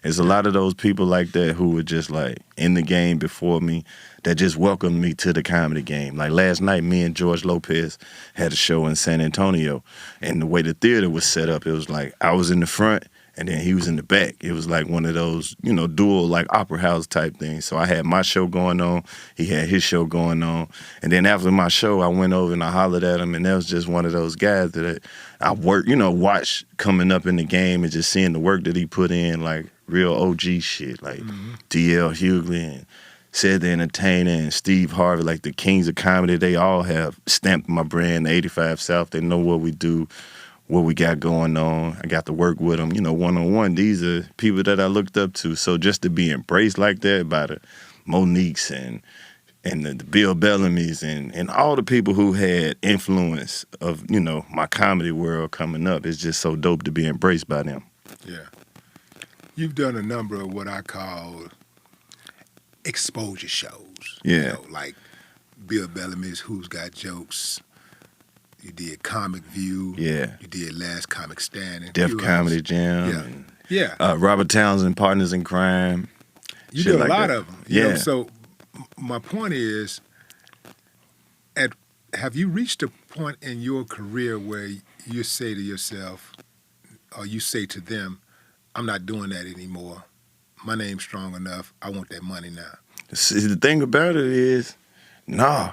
There's a lot of those people like that who were just like in the game before me that just welcomed me to the comedy game. Like last night, me and George Lopez had a show in San Antonio, and the way the theater was set up, it was like I was in the front and then he was in the back. It was like one of those, dual like opera house type things. So I had my show going on, he had his show going on, and then after my show, I went over and I hollered at him, and that was just one of those guys that I watched coming up in the game and just seeing the work that he put in, like real OG shit, like D.L. Hughley and Ced the Entertainer and Steve Harvey, like the kings of comedy. They all have stamped my brand, the 85 South. They know what we do, what we got going on. I got to work with them, one-on-one. These are people that I looked up to. So just to be embraced like that by the Moniques and the Bill Bellamy's and all the people who had influence of, my comedy world coming up, it's just so dope to be embraced by them. Yeah. You've done a number of what I call exposure shows. Yeah. Like Bill Bellamy's Who's Got Jokes. You did Comic View. Yeah. You did Last Comic Standing. Def Comedy Jam. Yeah. Robert Townsend, Partners in Crime. You did a like lot that. of them. Yeah. So my point is, have you reached a point in your career where you say to yourself, or you say to them, "I'm not doing that anymore. my name's strong enough. I want that money now. See, the thing about it is, nah,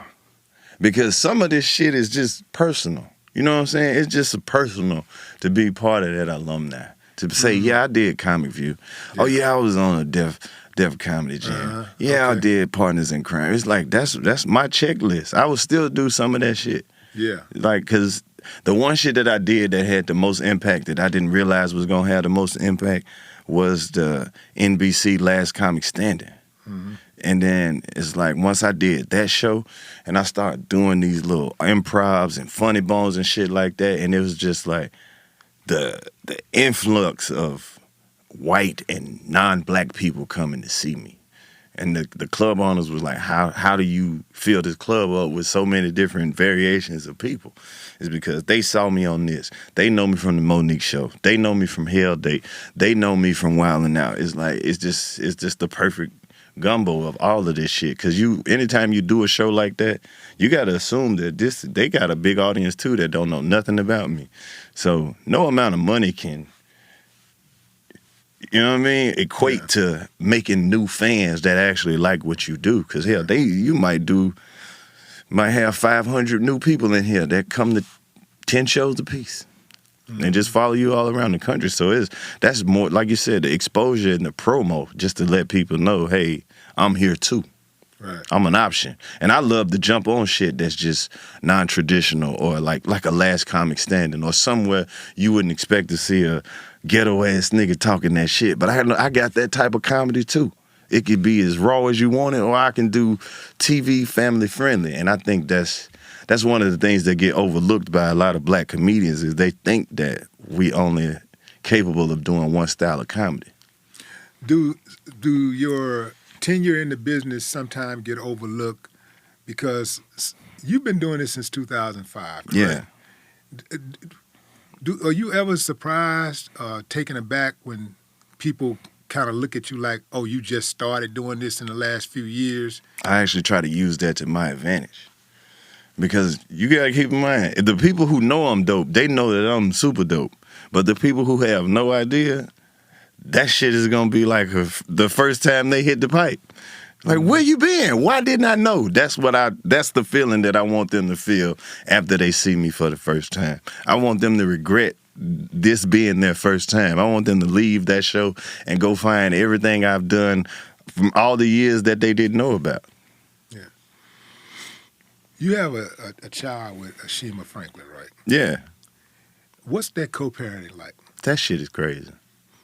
because some of this shit is just personal. You know what I'm saying? It's just personal to be part of that alumni. To say, yeah, I did Comic View. Yeah. Oh, yeah, I was on a Def Comedy Jam. Yeah, okay. I did Partners in Crime. It's like, that's my checklist. I would still do some of that shit. Yeah. Like, because the one shit that I did that had the most impact that I didn't realize was going to have the most impact was the NBC Last Comic Standing. Mm-hmm. And then it's like once I did that show and I started doing these little improvs and funny bones and shit like that, and it was just like the influx of white and non-black people coming to see me. And the club owners was like, how do you fill this club up with so many different variations of people? It's because they saw me on this. They know me from the Monique show. They know me from Hell Date. They know me from Wild 'N Out. It's like it's just the perfect gumbo of all of this shit. Cause anytime you do a show like that, you gotta assume that they got a big audience too that don't know nothing about me. So no amount of money can, you know what I mean, equate to making new fans that actually like what you do. Cause hell, you might have 500 new people in here that come to 10 shows a piece. And just follow you all around the country. So that's more, like you said, the exposure and the promo, just to let people know, hey, I'm here too. Right. I'm an option. And I love to jump on shit that's just non-traditional or like a Last Comic Standing or somewhere you wouldn't expect to see a ghetto-ass nigga talking that shit. But I got that type of comedy too. It could be as raw as you want it, or I can do TV family friendly. And I think that's one of the things that get overlooked by a lot of black comedians is they think that we only capable of doing one style of comedy. Do your tenure in the business sometimes get overlooked because you've been doing this since 2005, correct? Yeah. Are you ever surprised, taken aback when people kind of look at you like, oh, you just started doing this in the last few years? I actually try to use that to my advantage. Because you got to keep in mind, the people who know I'm dope, they know that I'm super dope. But the people who have no idea, that shit is going to be like the first time they hit the pipe. Like, where you been? Why didn't I know? That's the feeling that I want them to feel after they see me for the first time. I want them to regret this being their first time. I want them to leave that show and go find everything I've done from all the years that they didn't know about. Yeah. You have a child with Ashima Franklin, right? Yeah. What's that co-parenting like? That shit is crazy.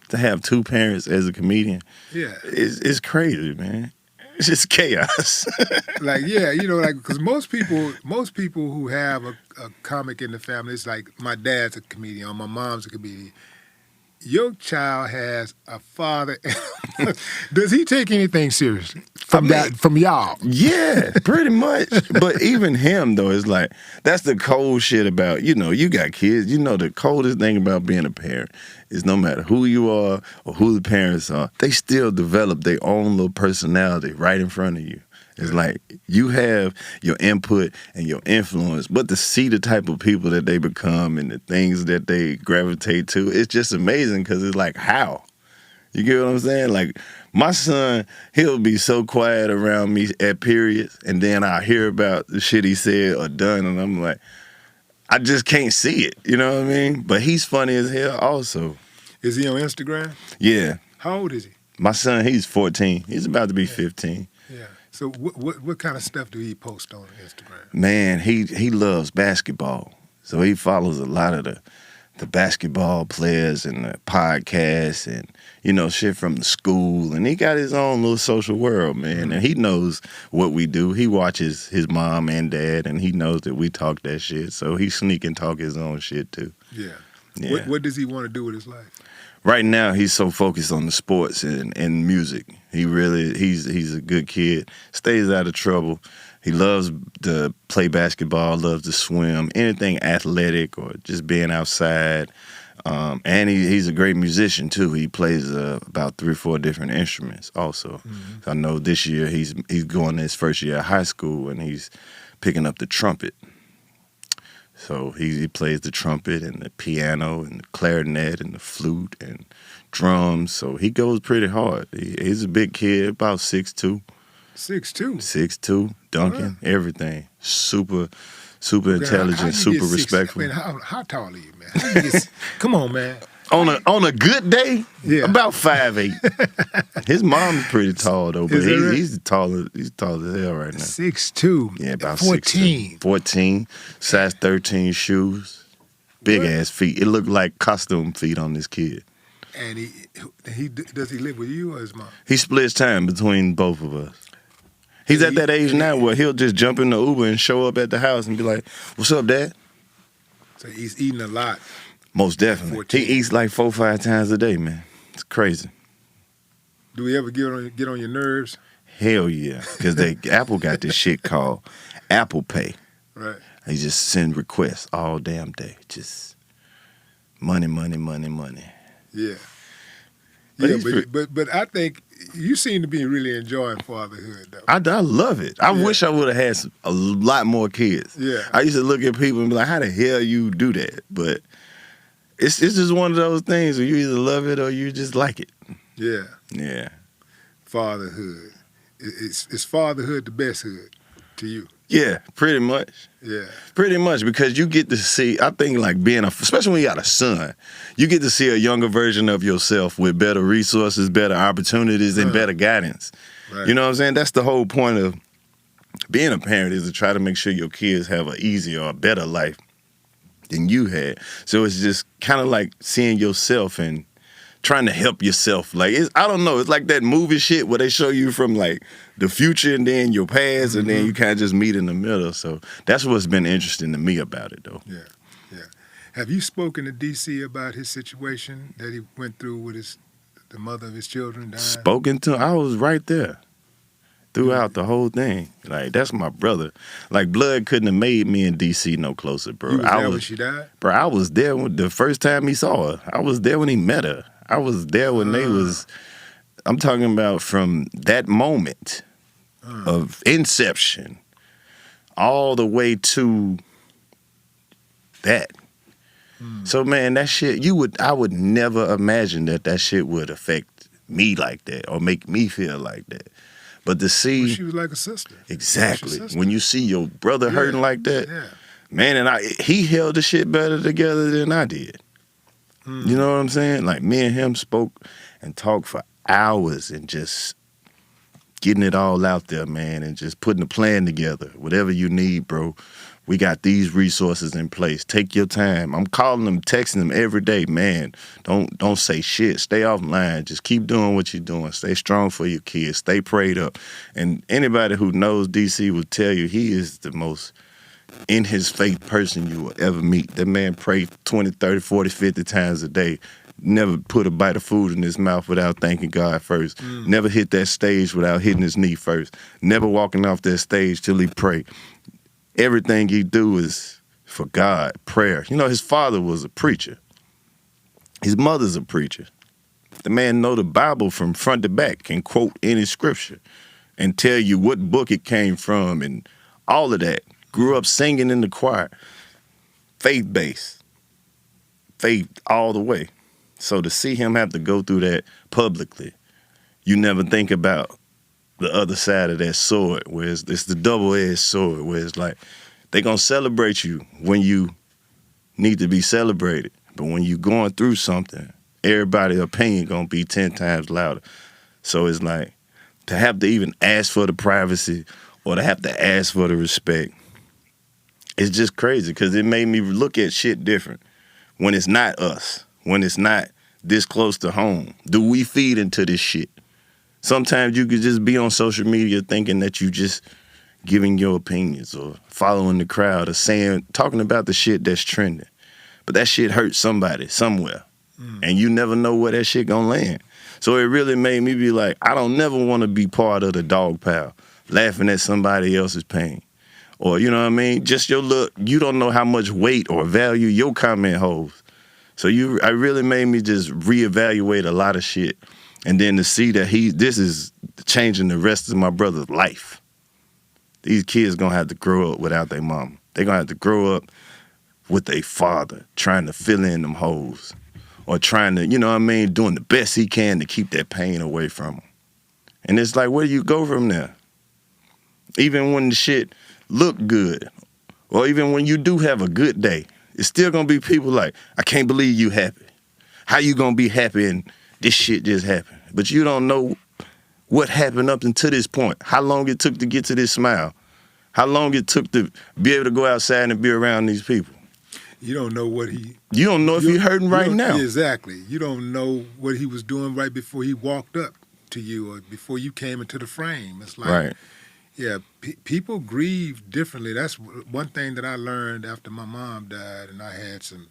To have two parents as a comedian, it's crazy, man. It's just chaos. Because most people who have a comic in the family, it's like my dad's a comedian or my mom's a comedian. Your child has a father. Does he take anything seriously from y'all? Yeah, pretty much. But even him, though, is like, that's the cold shit about, you got kids. The coldest thing about being a parent is no matter who you are or who the parents are, they still develop their own little personality right in front of you. It's like you have your input and your influence, but to see the type of people that they become and the things that they gravitate to, it's just amazing because it's like, how? You get what I'm saying? Like, my son, he'll be so quiet around me at periods, and then I hear about the shit he said or done, and I'm like, I just can't see it. You know what I mean? But he's funny as hell also. Is he on Instagram? Yeah. How old is he? My son, he's 14. He's about to be 15. Yeah. So what kind of stuff do he post on Instagram? Man, he loves basketball. So he follows a lot of the basketball players and the podcasts and, shit from the school. And he got his own little social world, man. And he knows what we do. He watches his mom and dad, and he knows that we talk that shit. So he sneak and talk his own shit, too. Yeah. Yeah. What does he want to do with his life? Right now, he's so focused on the sports and music. He's a good kid. Stays out of trouble. He loves to play basketball, loves to swim, anything athletic or just being outside. And he's a great musician, too. He plays about 3 or 4 different instruments also. Mm-hmm. So I know this year he's going his first year of high school, and he's picking up the trumpet. So he plays the trumpet and the piano and the clarinet and the flute and drums. So he goes pretty hard. He's a big kid, about 6'2". 6'2"? 6'2", dunking, everything. Super intelligent, super respectful. How tall are you, man? Come on, man. On a good day, about 5'8". His mom's pretty tall though, but he's tall as hell right now. 6'2". Yeah, about 14. 14, size 13 shoes, big ass feet. It looked like costume feet on this kid. And does he live with you or his mom? He splits time between both of us. He's at that age now where he'll just jump in the Uber and show up at the house and be like, "What's up, Dad?" So he's eating a lot. Most definitely. 14. He eats like 4 or 5 times a day, man. It's crazy. Do he ever get on your nerves? Hell yeah. Because Apple got this shit called Apple Pay. Right. They just send requests all damn day. Just money. Yeah. But, but I think you seem to be really enjoying fatherhood, though. I love it. I wish I would have had a lot more kids. Yeah. I used to look at people and be like, how the hell you do that? But it's just one of those things where you either love it or you just like it. Yeah. Yeah. Fatherhood. Is fatherhood the best hood to you? Yeah, pretty much. Yeah. Pretty much, because you get to see, I think like especially when you got a son, you get to see a younger version of yourself with better resources, better opportunities, and better guidance. Right. You know what I'm saying? That's the whole point of being a parent, is to try to make sure your kids have an easier or better life than you had. So it's just kind of like seeing yourself and trying to help yourself. Like, I don't know, it's like that movie shit where they show you from like the future and then your past, and then you kind of just meet in the middle. So that's what's been interesting to me about it, though. Yeah. Have you spoken to DC about his situation that he went through with the mother of his children dying? Spoken to him? I was right there throughout the whole thing. Like, that's my brother. Like, blood couldn't have made me and DC no closer, bro. You was there when she died? Bro, I was there the first time he saw her. I was there when he met her. I was there when they was, I'm talking about from that moment of inception all the way to that. So, man, that shit, I would never imagine that shit would affect me like that or make me feel like that. But to see... Well, she was like a sister. Exactly. When you see your brother hurting like that, man, and he held the shit better together than I did. You know what I'm saying? Like, me and him spoke and talked for hours and just getting it all out there, man, and just putting a plan together. Whatever you need, bro, we got these resources in place. Take your time. I'm calling them, texting them every day. Man, don't say shit. Stay offline. Just keep doing what you're doing. Stay strong for your kids. Stay prayed up. And anybody who knows DC will tell you he is the most in his faith person you will ever meet. That man prayed 20, 30, 40, 50 times a day. Never put a bite of food in his mouth without thanking God first. Never hit that stage without hitting his knee first. Never walking off that stage till he prayed. Everything he do is for God, prayer. You know, his father was a preacher. His mother's a preacher. The man know the Bible from front to back, can quote any scripture and tell you what book it came from and all of that. Grew up singing in the choir. Faith-based. Faith all the way. So to see him have to go through that publicly, you never think about the other side of that sword, where it's the double-edged sword, where it's like they gonna celebrate you when you need to be celebrated. But when you going through something, everybody's opinion gonna be 10 times louder. So it's like to have to even ask for the privacy or to have to ask for the respect, it's just crazy because it made me look at shit different. When it's not us, when it's not this close to home, do we feed into this shit? Sometimes you could just be on social media thinking that you just giving your opinions or following the crowd or talking about the shit that's trending. But that shit hurts somebody somewhere. And you never know where that shit gonna land. So it really made me be like, I don't never want to be part of the dog pile, laughing at somebody else's pain. Or, you know what I mean? Just your look, you don't know how much weight or value your comment holds. So I really made me just reevaluate a lot of shit. And then to see that this is changing the rest of my brother's life. These kids gonna have to grow up without their mom. They're gonna have to grow up with a father trying to fill in them holes or trying to, you know what I mean, doing the best he can to keep that pain away from him. And it's like, where do you go from there? Even when the shit look good, or even when you do have a good day, it's still gonna be people like, I can't believe you happy. How you gonna be happy and this shit just happened? But you don't know what happened up until this point, how long it took to get to this smile, how long it took to be able to go outside and be around these people. You don't know what he... You don't know if he's hurting right now. Exactly. You don't know what he was doing right before he walked up to you or before you came into the frame. It's like, right. Yeah, people grieve differently. That's one thing that I learned after my mom died, and I had some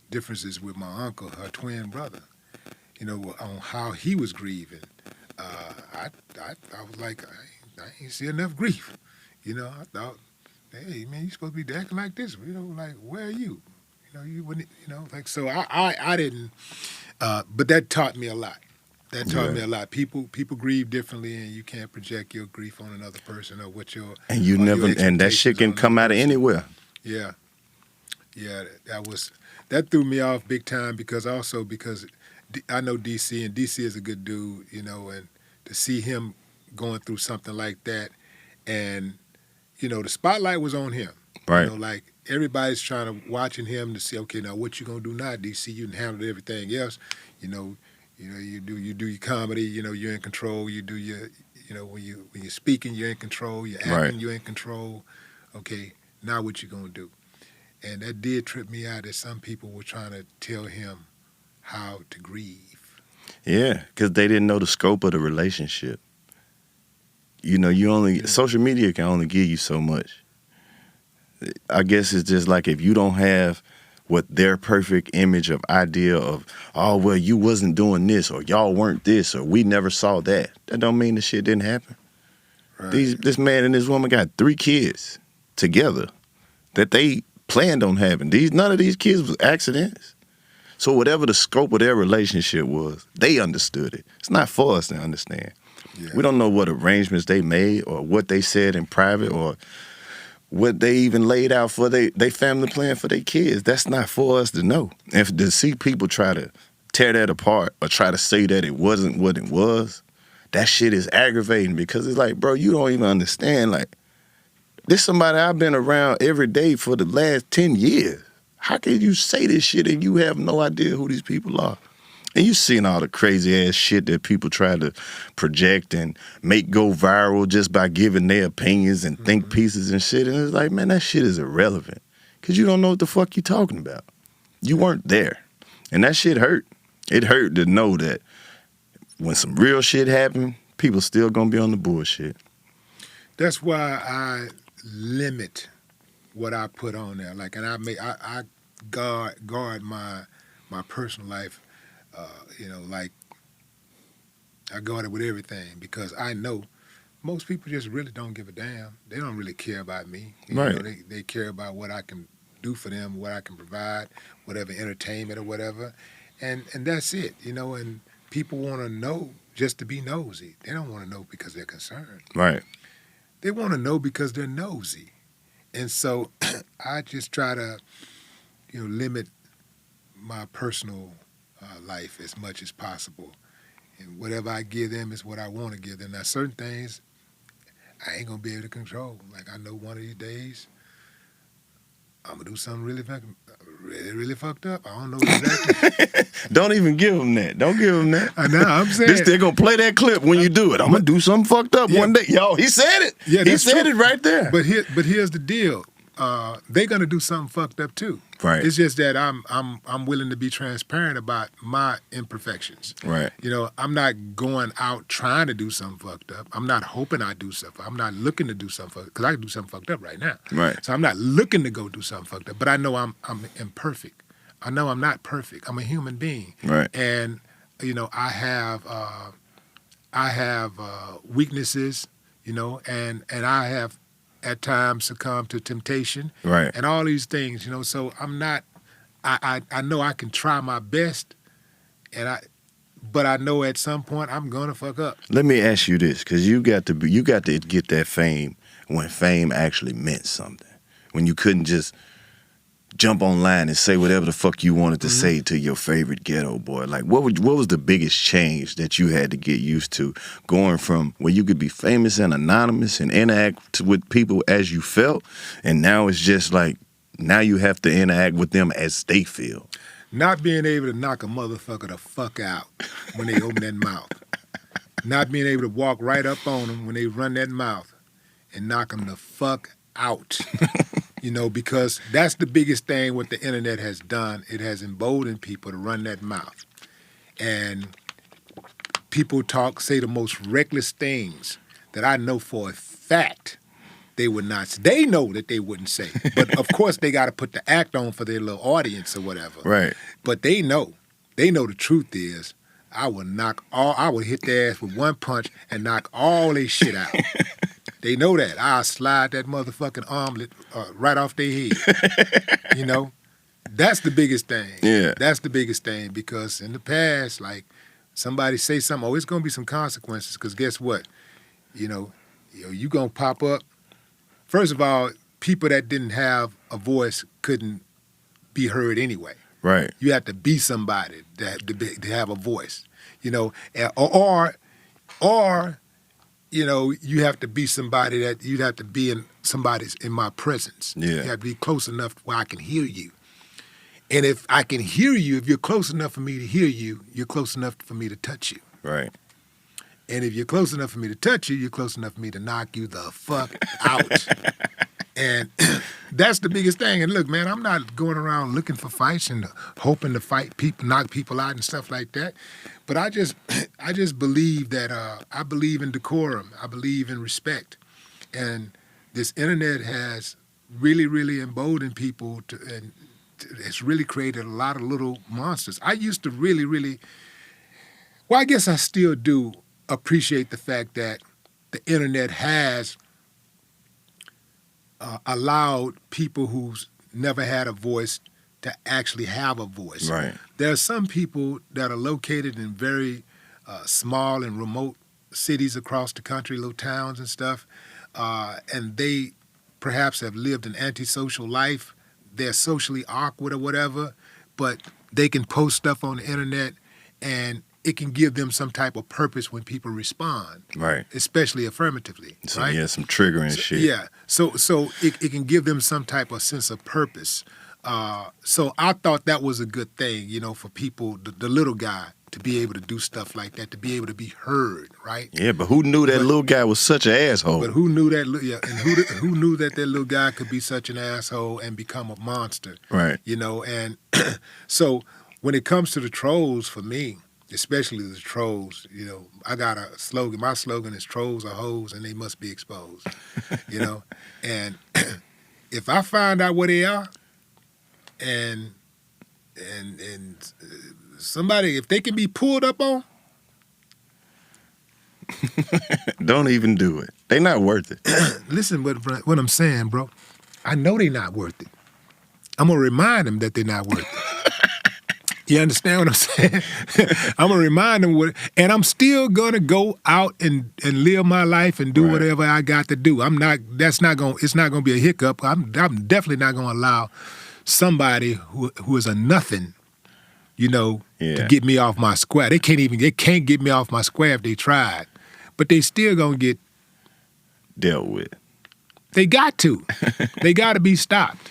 differences with my uncle, her twin brother, you know, on how he was grieving. I was like, I ain't see enough grief. You know, I thought, hey, man, you supposed to be acting like this. You know, like, where are you? You know, you wouldn't, you know, like, so I didn't, but that taught me a lot. That taught me a lot. People grieve differently, and you can't project your grief on another person or what your and you never and that shit can come out of anywhere. Yeah, that threw me off big time because I know DC and DC is a good dude, you know, and to see him going through something like that, and you know the spotlight was on him, right? You know, like everybody's watching him to see, okay, now what you gonna do now, DC? You handled everything else, you know. You know, you do your comedy. You know, you're in control. You do your, you know, when you're speaking, you're in control. You're acting, right. You're in control. Okay, now what you gonna do? And that did trip me out that some people were trying to tell him how to grieve. Yeah, because they didn't know the scope of the relationship. You know, social media can only give you so much. I guess it's just like if you don't have what their perfect image of idea of, oh, well, you wasn't doing this, or y'all weren't this, or we never saw that. That don't mean the shit didn't happen. Right. This man and this woman got 3 kids together that they planned on having. None of these kids was accidents. So whatever the scope of their relationship was, they understood it. It's not for us to understand. Yeah. We don't know what arrangements they made or what they said in private or what they even laid out for they family plan for their kids. That's not for us to know. If to see people try to tear that apart or try to say that it wasn't what it was, that shit is aggravating because it's like, bro, you don't even understand. Like, this somebody I've been around every day for the last 10 years. How can you say this shit and you have no idea who these people are? And you seeing all the crazy ass shit that people try to project and make go viral just by giving their opinions and think pieces and shit. And it's like, man, that shit is irrelevant because you don't know what the fuck you talking about. You weren't there. And that shit hurt. It hurt to know that when some real shit happened, people still gonna be on the bullshit. That's why I limit what I put on there. Like, and I guard my personal life. You know, like I guard it with everything because I know most people just really don't give a damn. They don't really care about me. Right. You know, they care about what I can do for them, what I can provide, whatever entertainment or whatever, and that's it. You know, and people want to know just to be nosy. They don't want to know because they're concerned. Right. They want to know because they're nosy, and so I just try to, you know, limit my personal life as much as possible. And whatever I give them is what I want to give them. Now, certain things I ain't going to be able to control. Like, I know one of these days I'm going to do something really fucked up. I don't know exactly. Don't even give them that. Don't give them that. I know, I'm saying. They're going to play that clip when you do it. I'm going to do something fucked up one day. Yo, he said it. Yeah, he said true. it right there. But here's the deal. They're going to do something fucked up too. Right. It's just that I'm willing to be transparent about my imperfections. Right. You know, I'm not going out trying to do something fucked up. I'm not hoping I do something. I'm not looking to do something fucked up because I can do something fucked up right now. Right. So I'm not looking to go do something fucked up. But I know I'm imperfect. I know I'm not perfect. I'm a human being. Right. And you know, I have weaknesses. You know, and I have at times succumb to temptation, right, and all these things, you know. So I'm not. I know I can try my best, but I know at some point I'm gonna fuck up. Let me ask you this, because you got to get that fame when fame actually meant something. When you couldn't just jump online and say whatever the fuck you wanted to say to your favorite ghetto boy. Like, what was the biggest change that you had to get used to going from where you could be famous and anonymous and interact with people as you felt, and now it's just like, now you have to interact with them as they feel? Not being able to knock a motherfucker the fuck out when they open that mouth. Not being able to walk right up on them when they run that mouth and knock them the fuck out. You know, because that's the biggest thing what the internet has done. It has emboldened people to run that mouth. And people say the most reckless things that I know for a fact they would not say. They know that they wouldn't say. But of course they got to put the act on for their little audience or whatever. Right. But they know. They know the truth is I would hit their ass with one punch and knock all their shit out. They know that. I'll slide that motherfucking armlet right off their head. You know? That's the biggest thing. Yeah. That's the biggest thing, because in the past, like, somebody say something, it's going to be some consequences, because guess what? You know, you going to pop up. First of all, people that didn't have a voice couldn't be heard anyway. Right. You have to be somebody to have a voice, you know, or you know, you have to be somebody that you'd have to be in my presence. Yeah. You have to be close enough where I can hear you. And if I can hear you, if you're close enough for me to hear you, you're close enough for me to touch you. Right. And if you're close enough for me to touch you, you're close enough for me to knock you the fuck out. And that's the biggest thing. And look, man, I'm not going around looking for fights and hoping to fight people, knock people out and stuff like that. But I just believe that I believe in decorum. I believe in respect. And this internet has really, really emboldened people and it's really created a lot of little monsters. I used to really, really, well, I guess I still do appreciate the fact that the internet has allowed people who's never had a voice to actually have a voice. Right. There are some people that are located in very small and remote cities across the country, little towns and stuff, and they perhaps have lived an antisocial life. They're socially awkward or whatever, but they can post stuff on the internet and it can give them some type of purpose when people respond. Right. Especially affirmatively. So, right? Yeah, some triggering shit. Yeah. So it can give them some type of sense of purpose. So I thought that was a good thing, you know, for people, the little guy, to be able to do stuff like that, to be able to be heard, right? Yeah, but who knew that little guy was such an asshole? But who knew that? Yeah, and who knew that little guy could be such an asshole and become a monster? Right. You know, and so when it comes to the trolls, for me, especially the trolls, you know, I got a slogan. My slogan is "Trolls are hoes and they must be exposed." You know, and if I find out where they are, and somebody, if they can be pulled up on, don't even do it. They not worth it. Listen, what I'm saying, bro. I know they not worth it. I'm gonna remind them that they're not worth it. You understand what I'm saying? I'm gonna remind them and I'm still gonna go out and live my life and do whatever I got to do. It's not gonna be a hiccup. I'm definitely not gonna allow somebody who is a nothing, you know, to get me off my square. They can't get me off my square if they tried. But they still gonna get dealt with. They got to. They gotta be stopped.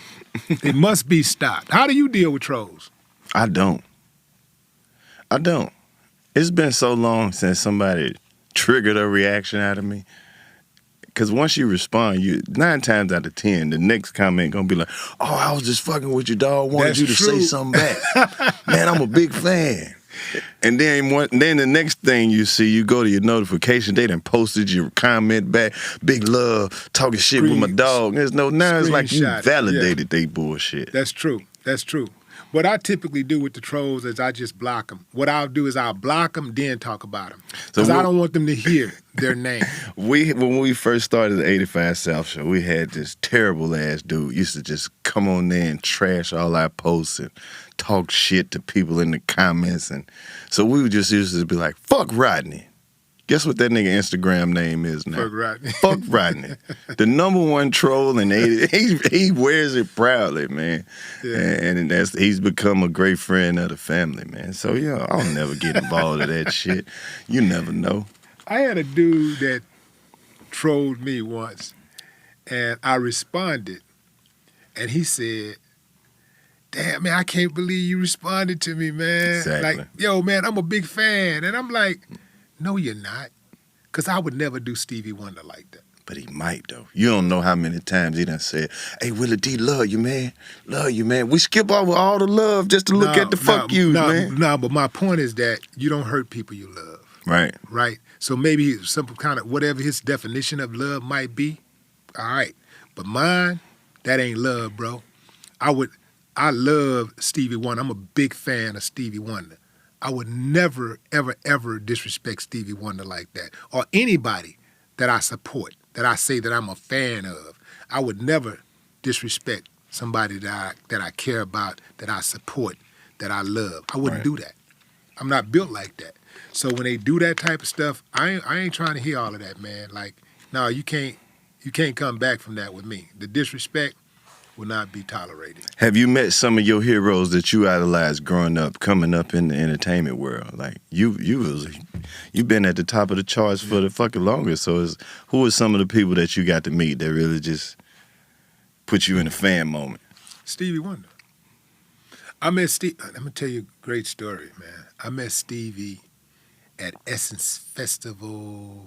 They must be stopped. How do you deal with trolls? I don't. It's been so long since somebody triggered a reaction out of me. Because once you respond, 9 times out of 10, the next comment gonna be like, "Oh, I was just fucking with you, dog. Wanted you to say something back. Man, I'm a big fan." And then the next thing you see, you go to your notification, they done posted your comment back, "Big love, talking shit with my dog." It's like you validated they bullshit. That's true. That's true. What I typically do with the trolls is I just block them. What I'll do is I'll block them, then talk about them. Because I don't want them to hear their name. When we first started the 85 South show, we had this terrible ass dude used to just come on there and trash all our posts and talk shit to people in the comments. And so we would just used to be like, "Fuck Rodney." Guess what that nigga Instagram name is now? Fuck Rodney. Fuck Rodney. The #1 troll in 80. He wears it proudly, man. Yeah. And he's become a great friend of the family, man. So, yeah, I'll never get involved in that shit. You never know. I had a dude that trolled me once, and I responded, and he said, damn, man, I can't believe you responded to me, man. Exactly. Like, yo, man, I'm a big fan. And I'm like, no, you're not. Because I would never do Stevie Wonder like that. But he might, though. You don't know how many times he done said, hey, Willie D, love you, man. Love you, man. We skip over all the love just to look at the fuck yous, man. No, but my point is that you don't hurt people you love. Right. Right? So maybe some kind of, whatever his definition of love might be, all right. But mine, that ain't love, bro. I love Stevie Wonder. I'm a big fan of Stevie Wonder. I would never, ever, ever disrespect Stevie Wonder like that. Or anybody that I support, that I say that I'm a fan of. I would never disrespect somebody that I care about, that I support, that I love. I wouldn't do that. I'm not built like that. So when they do that type of stuff, I ain't trying to hear all of that, man. Like, no, you can't come back from that with me. The disrespect will not be tolerated. Have you met some of your heroes that you idolized growing up, coming up in the entertainment world? Like you've been at the top of the charts for the fucking longest. So who are some of the people that you got to meet that really just put you in a fan moment? Stevie Wonder. I met Steve. Let me tell you a great story, man. I met Stevie at Essence Festival,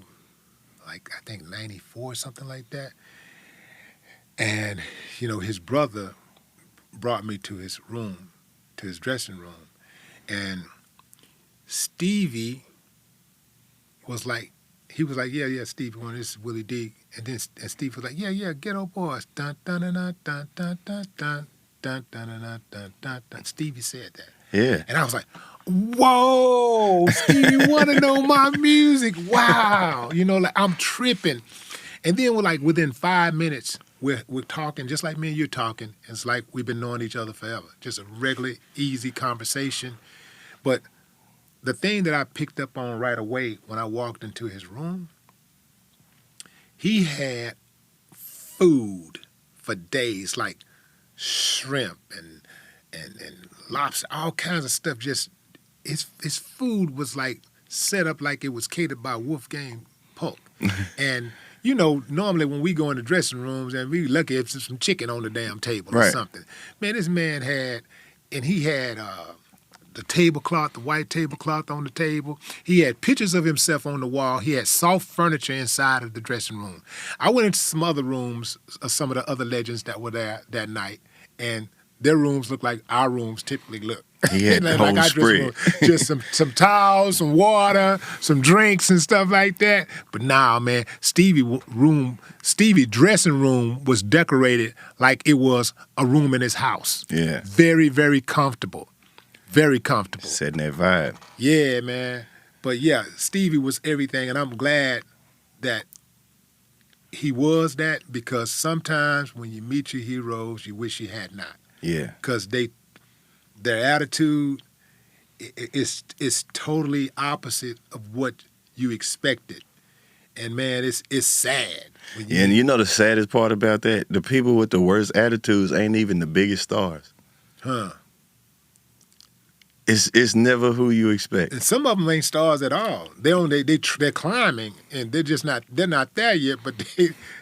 like I think '94 or something like that. And, you know, his brother brought me to his room, to his dressing room. And Stevie was like, yeah, Stevie, this is Willie D. And Steve was like, yeah, Ghetto Boys. Dun, dun, dun, dun, dun, dun, dun, dun, dun, dun, dun, dun, dun. Stevie said that. Yeah. And I was like, whoa, Stevie want to know my music. Wow. You know, like I'm tripping. And then within 5 minutes, we're talking just like me and you're talking. It's like we've been knowing each other forever. Just a regular, easy conversation. But the thing that I picked up on right away when I walked into his room, he had food for days, like shrimp and lobster, all kinds of stuff. Just his food was like set up like it was catered by Wolfgang Puck. And you know, normally when we go in the dressing rooms and we lucky if there's some chicken on the damn table or something. Man, this man had the tablecloth, the white tablecloth on the table. He had pictures of himself on the wall. He had soft furniture inside of the dressing room. I went into some other rooms, some of the other legends that were there that night, and their rooms look like our rooms typically look. He had the whole spread. Just some towels, some water, some drinks and stuff like that. But nah, man, Stevie dressing room was decorated like it was a room in his house. Yeah. Very, very comfortable. Very comfortable. Setting that vibe. Yeah, man. But yeah, Stevie was everything, and I'm glad that he was that, because sometimes when you meet your heroes, you wish you had not. Yeah. Because their attitude is totally opposite of what you expected. And man, it's sad. And you know the saddest part about that? The people with the worst attitudes ain't even the biggest stars. Huh. It's never who you expect. And some of them ain't stars at all. They're climbing, and they're not there yet, but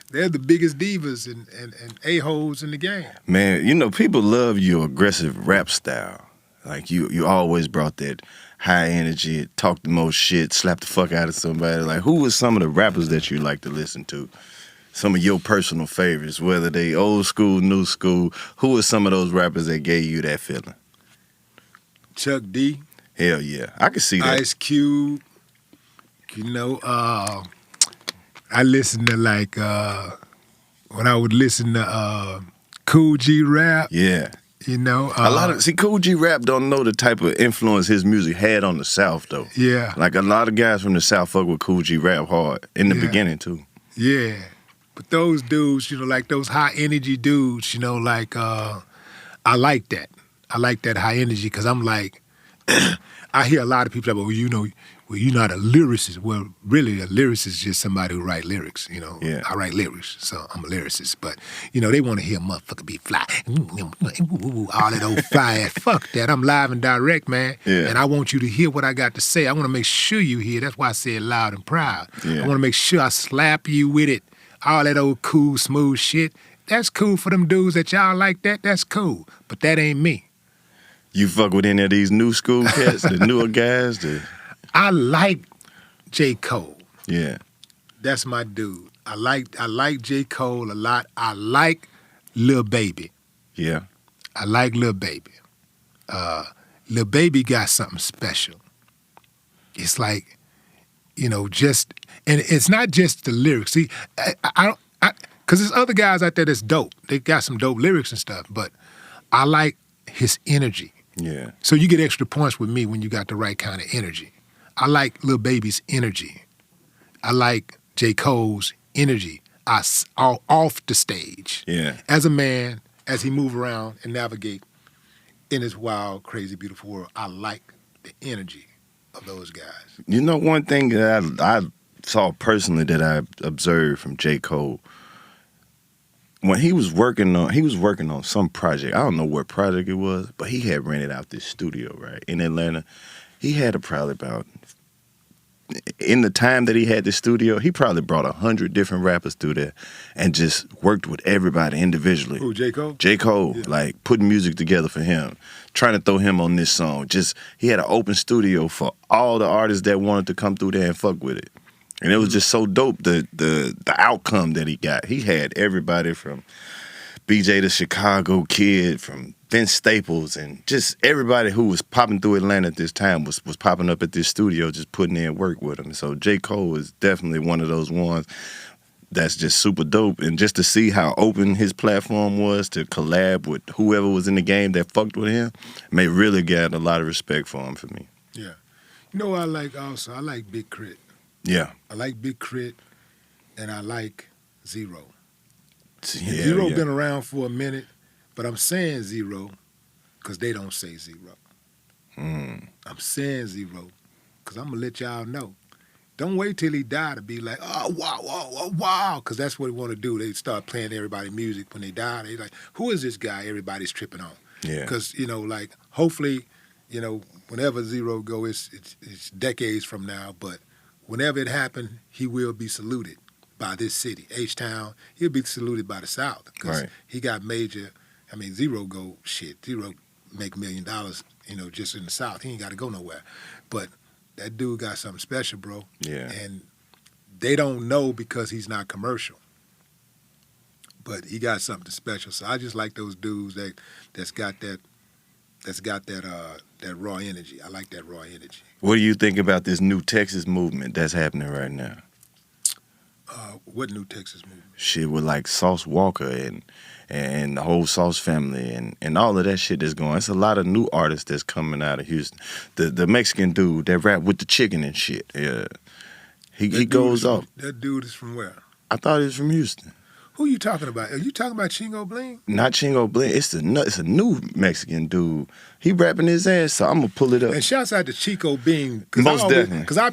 they're the biggest divas and a-holes in the game. Man, you know, people love your aggressive rap style. Like you always brought that high energy, talk the most shit, slap the fuck out of somebody. Like, who was some of the rappers that you like to listen to? Some of your personal favorites, whether they old school, new school. Who were some of those rappers that gave you that feeling? Chuck D. Hell yeah. I can see that. Ice Cube. You know, I listened to when I would listen to Cool G rap. Yeah. You know. Cool G rap don't know the type of influence his music had on the South, though. Yeah. Like, a lot of guys from the South fuck with Cool G rap hard in the beginning, too. Yeah. But those dudes, you know, like those high energy dudes, you know, like, I like that. I like that high energy, because I'm like, I hear a lot of people that, well, you know, well, you're not a lyricist. Well, really, a lyricist is just somebody who write lyrics, you know. Yeah. I write lyrics, so I'm a lyricist. But, you know, they want to hear a motherfucker be fly. All that old fly ass. Fuck that. I'm live and direct, man. Yeah. And I want you to hear what I got to say. I want to make sure you hear. That's why I say it loud and proud. Yeah. I want to make sure I slap you with it. All that old cool, smooth shit. That's cool for them dudes that y'all like that. That's cool. But that ain't me. You fuck with any of these new school cats, the newer guys? I like J. Cole. Yeah. That's my dude. I like J. Cole a lot. I like Lil Baby. Yeah. I like Lil Baby. Lil Baby got something special. It's like, you know, and it's not just the lyrics. See, because there's other guys out there that's dope. They got some dope lyrics and stuff, but I like his energy. Yeah. So you get extra points with me when you got the right kind of energy. I like Lil Baby's energy. I like J. Cole's energy off the stage. Yeah. As a man, as he move around and navigate in this wild, crazy, beautiful world, I like the energy of those guys. You know, one thing that I saw personally that I observed from J. Cole, when he was working on some project. I don't know what project it was, but he had rented out this studio, right, in Atlanta. He had probably about, in the time that he had the studio, he probably brought 100 different rappers through there and just worked with everybody individually. Who, J. Cole? J. Cole, Yeah. like putting music together for him, trying to throw him on this song. Just, he had an open studio for all the artists that wanted to come through there and fuck with it. And it was just so dope, the outcome that he got. He had everybody from BJ the Chicago Kid, from Vince Staples, and just everybody who was popping through Atlanta at this time was popping up at this studio, just putting in work with him. So J. Cole is definitely one of those ones that's just super dope. And just to see how open his platform was to collab with whoever was in the game that fucked with him, may really get a lot of respect for him for me. Yeah. You know what I like also? I like Big Crit. Yeah. I like Big Crit, and I like Zero. Yeah, Zero yeah. been around for a minute, but I'm saying Zero because they don't say Zero. I'm saying Zero because I'm going to let y'all know. Don't wait till he die to be like, oh, wow, wow, wow, wow, because that's what they want to do. They start playing everybody's music when they die. They like, who is this guy everybody's tripping on? Yeah. Because, you know, like, hopefully, you know, whenever Zero go, it's decades from now, but whenever it happened, he will be saluted by this city, H-Town. He'll be saluted by the South because he got major. I mean, Zero make $1 million, you know, just in the South. He ain't got to go nowhere. But that dude got something special, bro. Yeah. And they don't know because he's not commercial. But he got something special. So I just like those dudes that's got that raw energy. I like that raw energy. What do you think about this new Texas movement that's happening right now? What new Texas movement? Shit with like Sauce Walker and the whole Sauce family and all of that shit that's going. It's a lot of new artists that's coming out of Houston. The Mexican dude that rap with the chicken and shit. Yeah, he goes off. That dude is from where? I thought he was from Houston. Who you talking about? Are you talking about Chingo Bling? Not Chingo Bling. It's a new Mexican dude. He rapping his ass, so I'm gonna pull it up. And shouts out to Chico Bean. Most definitely. Because I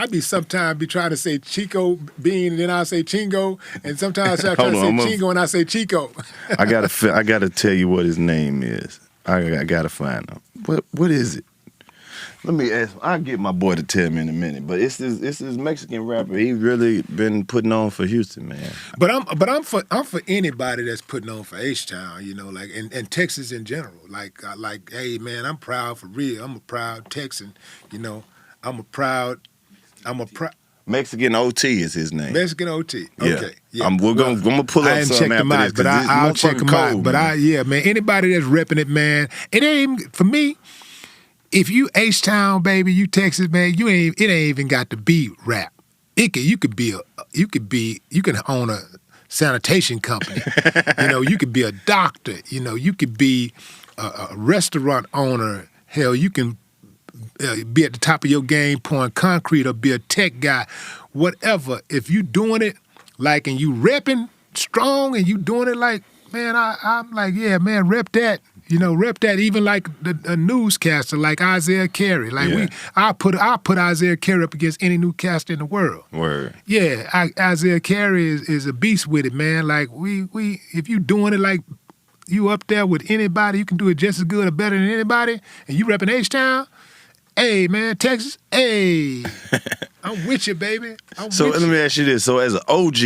be sometimes trying to say Chico Bean, and then I say Chingo, and sometimes I try to say Chingo, and I say Chico. I gotta tell you what his name is. I gotta find him. What is it? Let me ask. I'll get my boy to tell me in a minute. But it's this Mexican rapper. He really been putting on for Houston, man. But I'm for anybody that's putting on for H-Town, you know, like and Texas in general. Like hey man, I'm proud for real. I'm a proud Texan, you know. I'm a proud. Mexican OT is his name. Mexican OT. Okay. Yeah. I'm gonna pull up something after this. But I'll check them out. But man, anybody that's repping it, man, it ain't for me. If you H-Town, baby, you Texas, man, it ain't even got to be rap. You can own a sanitation company. You know, you could be a doctor. You know, you could be a restaurant owner. Hell, you can be at the top of your game pouring concrete or be a tech guy. Whatever. If you doing it like and you repping strong and you doing it like, man, I'm like, yeah, man, rep that. You know, rep that. Even like a newscaster, like Isaiah Carey. Like I put Isaiah Carey up against any newscaster in the world. Word. Yeah, Isaiah Carey is a beast with it, man. Like we if you doing it like you up there with anybody, you can do it just as good or better than anybody, and you repping H-Town. Hey, man, Texas. Hey, I'm with you, baby. So let me ask you this: so as an OG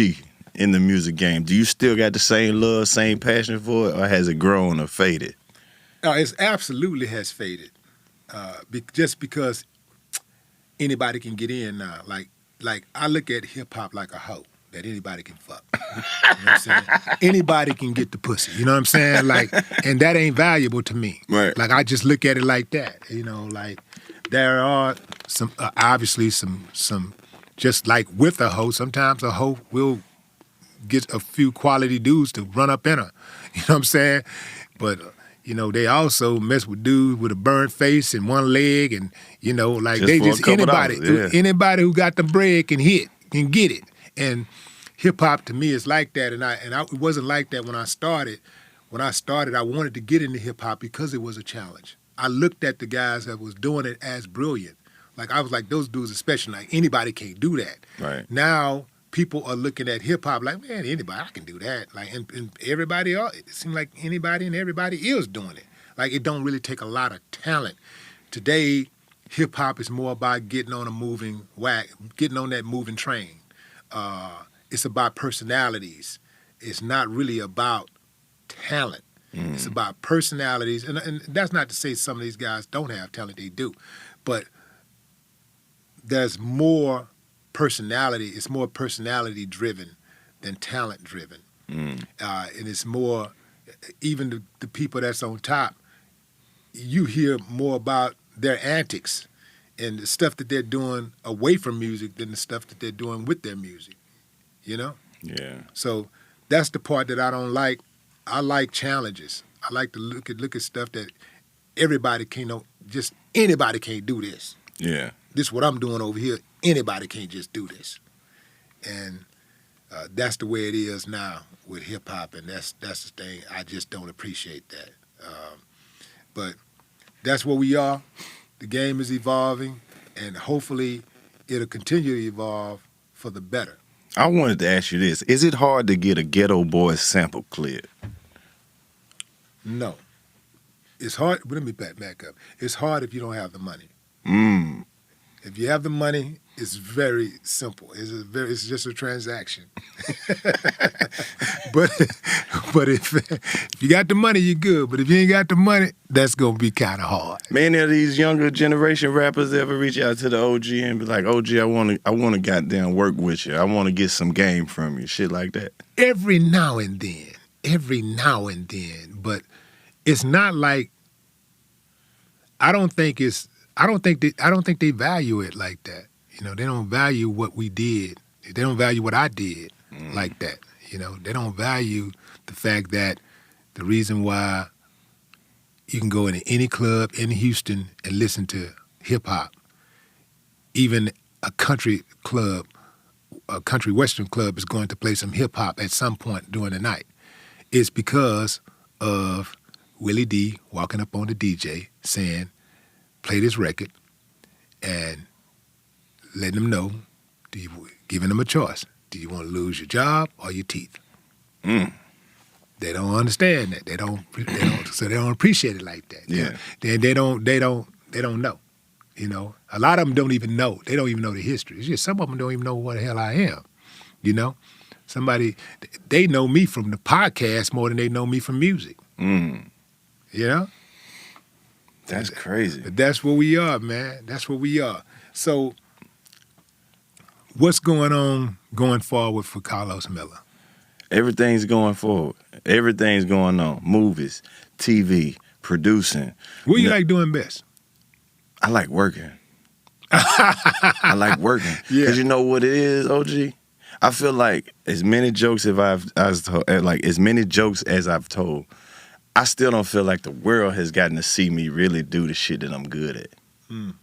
in the music game, do you still got the same love, same passion for it, or has it grown or faded? It absolutely has faded, just because anybody can get in now. Like I look at hip hop like a hoe that anybody can fuck. You know what I'm saying? Anybody can get the pussy. You know what I'm saying? Like, and that ain't valuable to me. Right. Like I just look at it like that. You know, like there are some obviously some just like with a hoe. Sometimes a hoe will get a few quality dudes to run up in her. You know what I'm saying? But you know, they also mess with dudes with a burnt face and one leg, and you know, like anybody who got the bread can get it. And hip hop to me is like that, and it wasn't like that when I started. When I started, I wanted to get into hip hop because it was a challenge. I looked at the guys that was doing it as brilliant. Like I was like, those dudes, especially like anybody can't do that. Right now. People are looking at hip hop like, man, anybody, I can do that. Like, and everybody else, it seems like anybody and everybody is doing it. Like, it don't really take a lot of talent. Today, hip hop is more about getting on that moving train. It's about personalities. It's not really about talent. It's about personalities, and that's not to say some of these guys don't have talent. They do, but there's more. Personality, it's more personality driven than talent driven. And it's more, even the people that's on top, you hear more about their antics and the stuff that they're doing away from music than the stuff that they're doing with their music, you know? Yeah. So that's the part that I don't like. I like challenges. I like to look at stuff that everybody just anybody can't do this. Yeah. This is what I'm doing over here. Anybody can't just do this. And that's the way it is now with hip-hop, and that's the thing. I just don't appreciate that. But that's where we are. The game is evolving, and hopefully it'll continue to evolve for the better. I wanted to ask you this. Is it hard to get a Ghetto Boys sample cleared? No. It's hard. Let me back up. It's hard if you don't have the money. If you have the money, it's very simple. It's just a transaction. but if you got the money, you're good. But if you ain't got the money, that's gonna be kind of hard. Many of these younger generation rappers ever reach out to the OG and be like, "OG, I want to goddamn work with you. I want to get some game from you." Shit like that. Every now and then. But it's not like. I don't think they value it like that. You know, they don't value what we did. They don't value what I did like that. You know, they don't value the fact that the reason why you can go into any club in Houston and listen to hip hop, even a country club, a country western club is going to play some hip hop at some point during the night. It's because of Willie D walking up on the DJ saying, play this record, and letting them know, giving them a choice. Do you want to lose your job or your teeth? They don't understand that. So they don't appreciate it like that. Yeah. They don't know. You know, a lot of them don't even know. They don't even know the history. It's just some of them don't even know what the hell I am. You know, they know me from the podcast more than they know me from music. You know. That's crazy. But that's where we are, man. That's where we are. So what's going on going forward for Karlous Miller? Everything's going forward. Everything's going on. Movies, TV, producing. What do you like doing best? I like working. I like working. Because you know what it is, OG? I feel like as many jokes as I've told, I still don't feel like the world has gotten to see me really do the shit that I'm good at.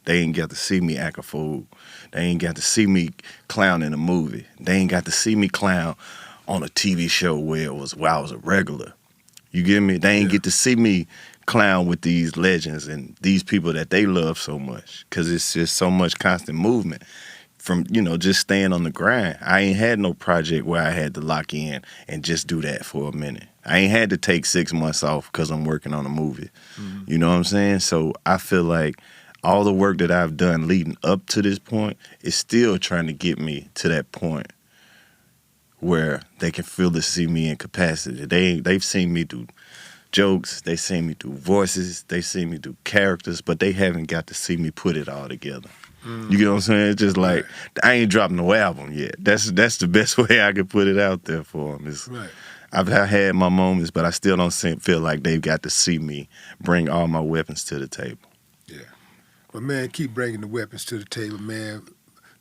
They ain't got to see me act a fool. They ain't got to see me clown in a movie. They ain't got to see me clown on a TV show where I was a regular. You get me? They ain't get to see me clown with these legends and these people that they love so much, because it's just so much constant movement from, just staying on the grind. I ain't had no project where I had to lock in and just do that for a minute. I ain't had to take 6 months off because I'm working on a movie. You know what I'm saying? So I feel like all the work that I've done leading up to this point is still trying to get me to that point where they can see me in capacity. They've seen me do jokes, they seen me do voices, they seen me do characters, but they haven't got to see me put it all together. You get what I'm saying? It's just like, I ain't dropped no album yet. That's the best way I could put it out there for them. I've had my moments, but I still don't feel like they've got to see me bring all my weapons to the table. Yeah. But, man, keep bringing the weapons to the table, man.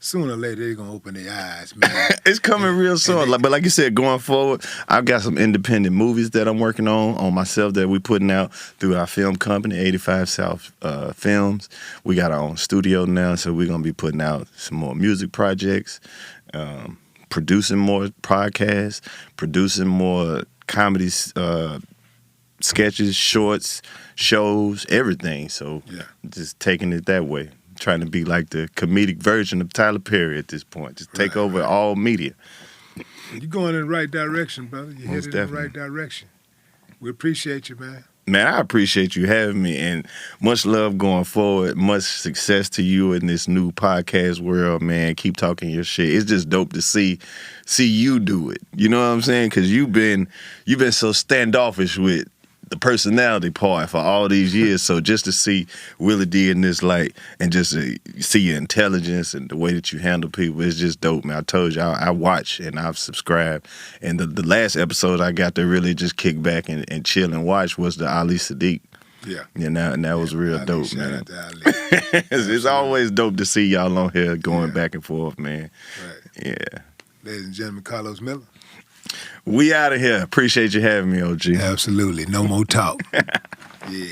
Sooner or later, they're going to open their eyes, man. It's coming real soon. But like you said, going forward, I've got some independent movies that I'm working on myself that we're putting out through our film company, 85 South Films. We got our own studio now, so we're going to be putting out some more music projects, producing more podcasts, producing more comedy sketches, shorts, shows, everything. So just taking it that way. Trying to be like the comedic version of Tyler Perry at this point. Just take over all media. You're going in the right direction, brother. You're headed in the right direction. We appreciate you, man. Man, I appreciate you having me, and much love going forward. Much success to you in this new podcast world, man. Keep talking your shit. It's just dope to see you do it. You know what I'm saying? Because you've been so standoffish with the personality part for all these years. So just to see Willie D in this light and just to see your intelligence and the way that you handle people, it's just dope, man. I told you, I watch and I've subscribed. And the last episode I got to really just kick back and chill and watch was the Ali Sadiq. Yeah. And that was real Ali, dope, shout man. out to Ali. It's always dope to see y'all on here going back and forth, man. Right. Yeah. Ladies and gentlemen, Karlous Miller. We out of here. Appreciate you having me, OG. Absolutely. No more talk. Yeah.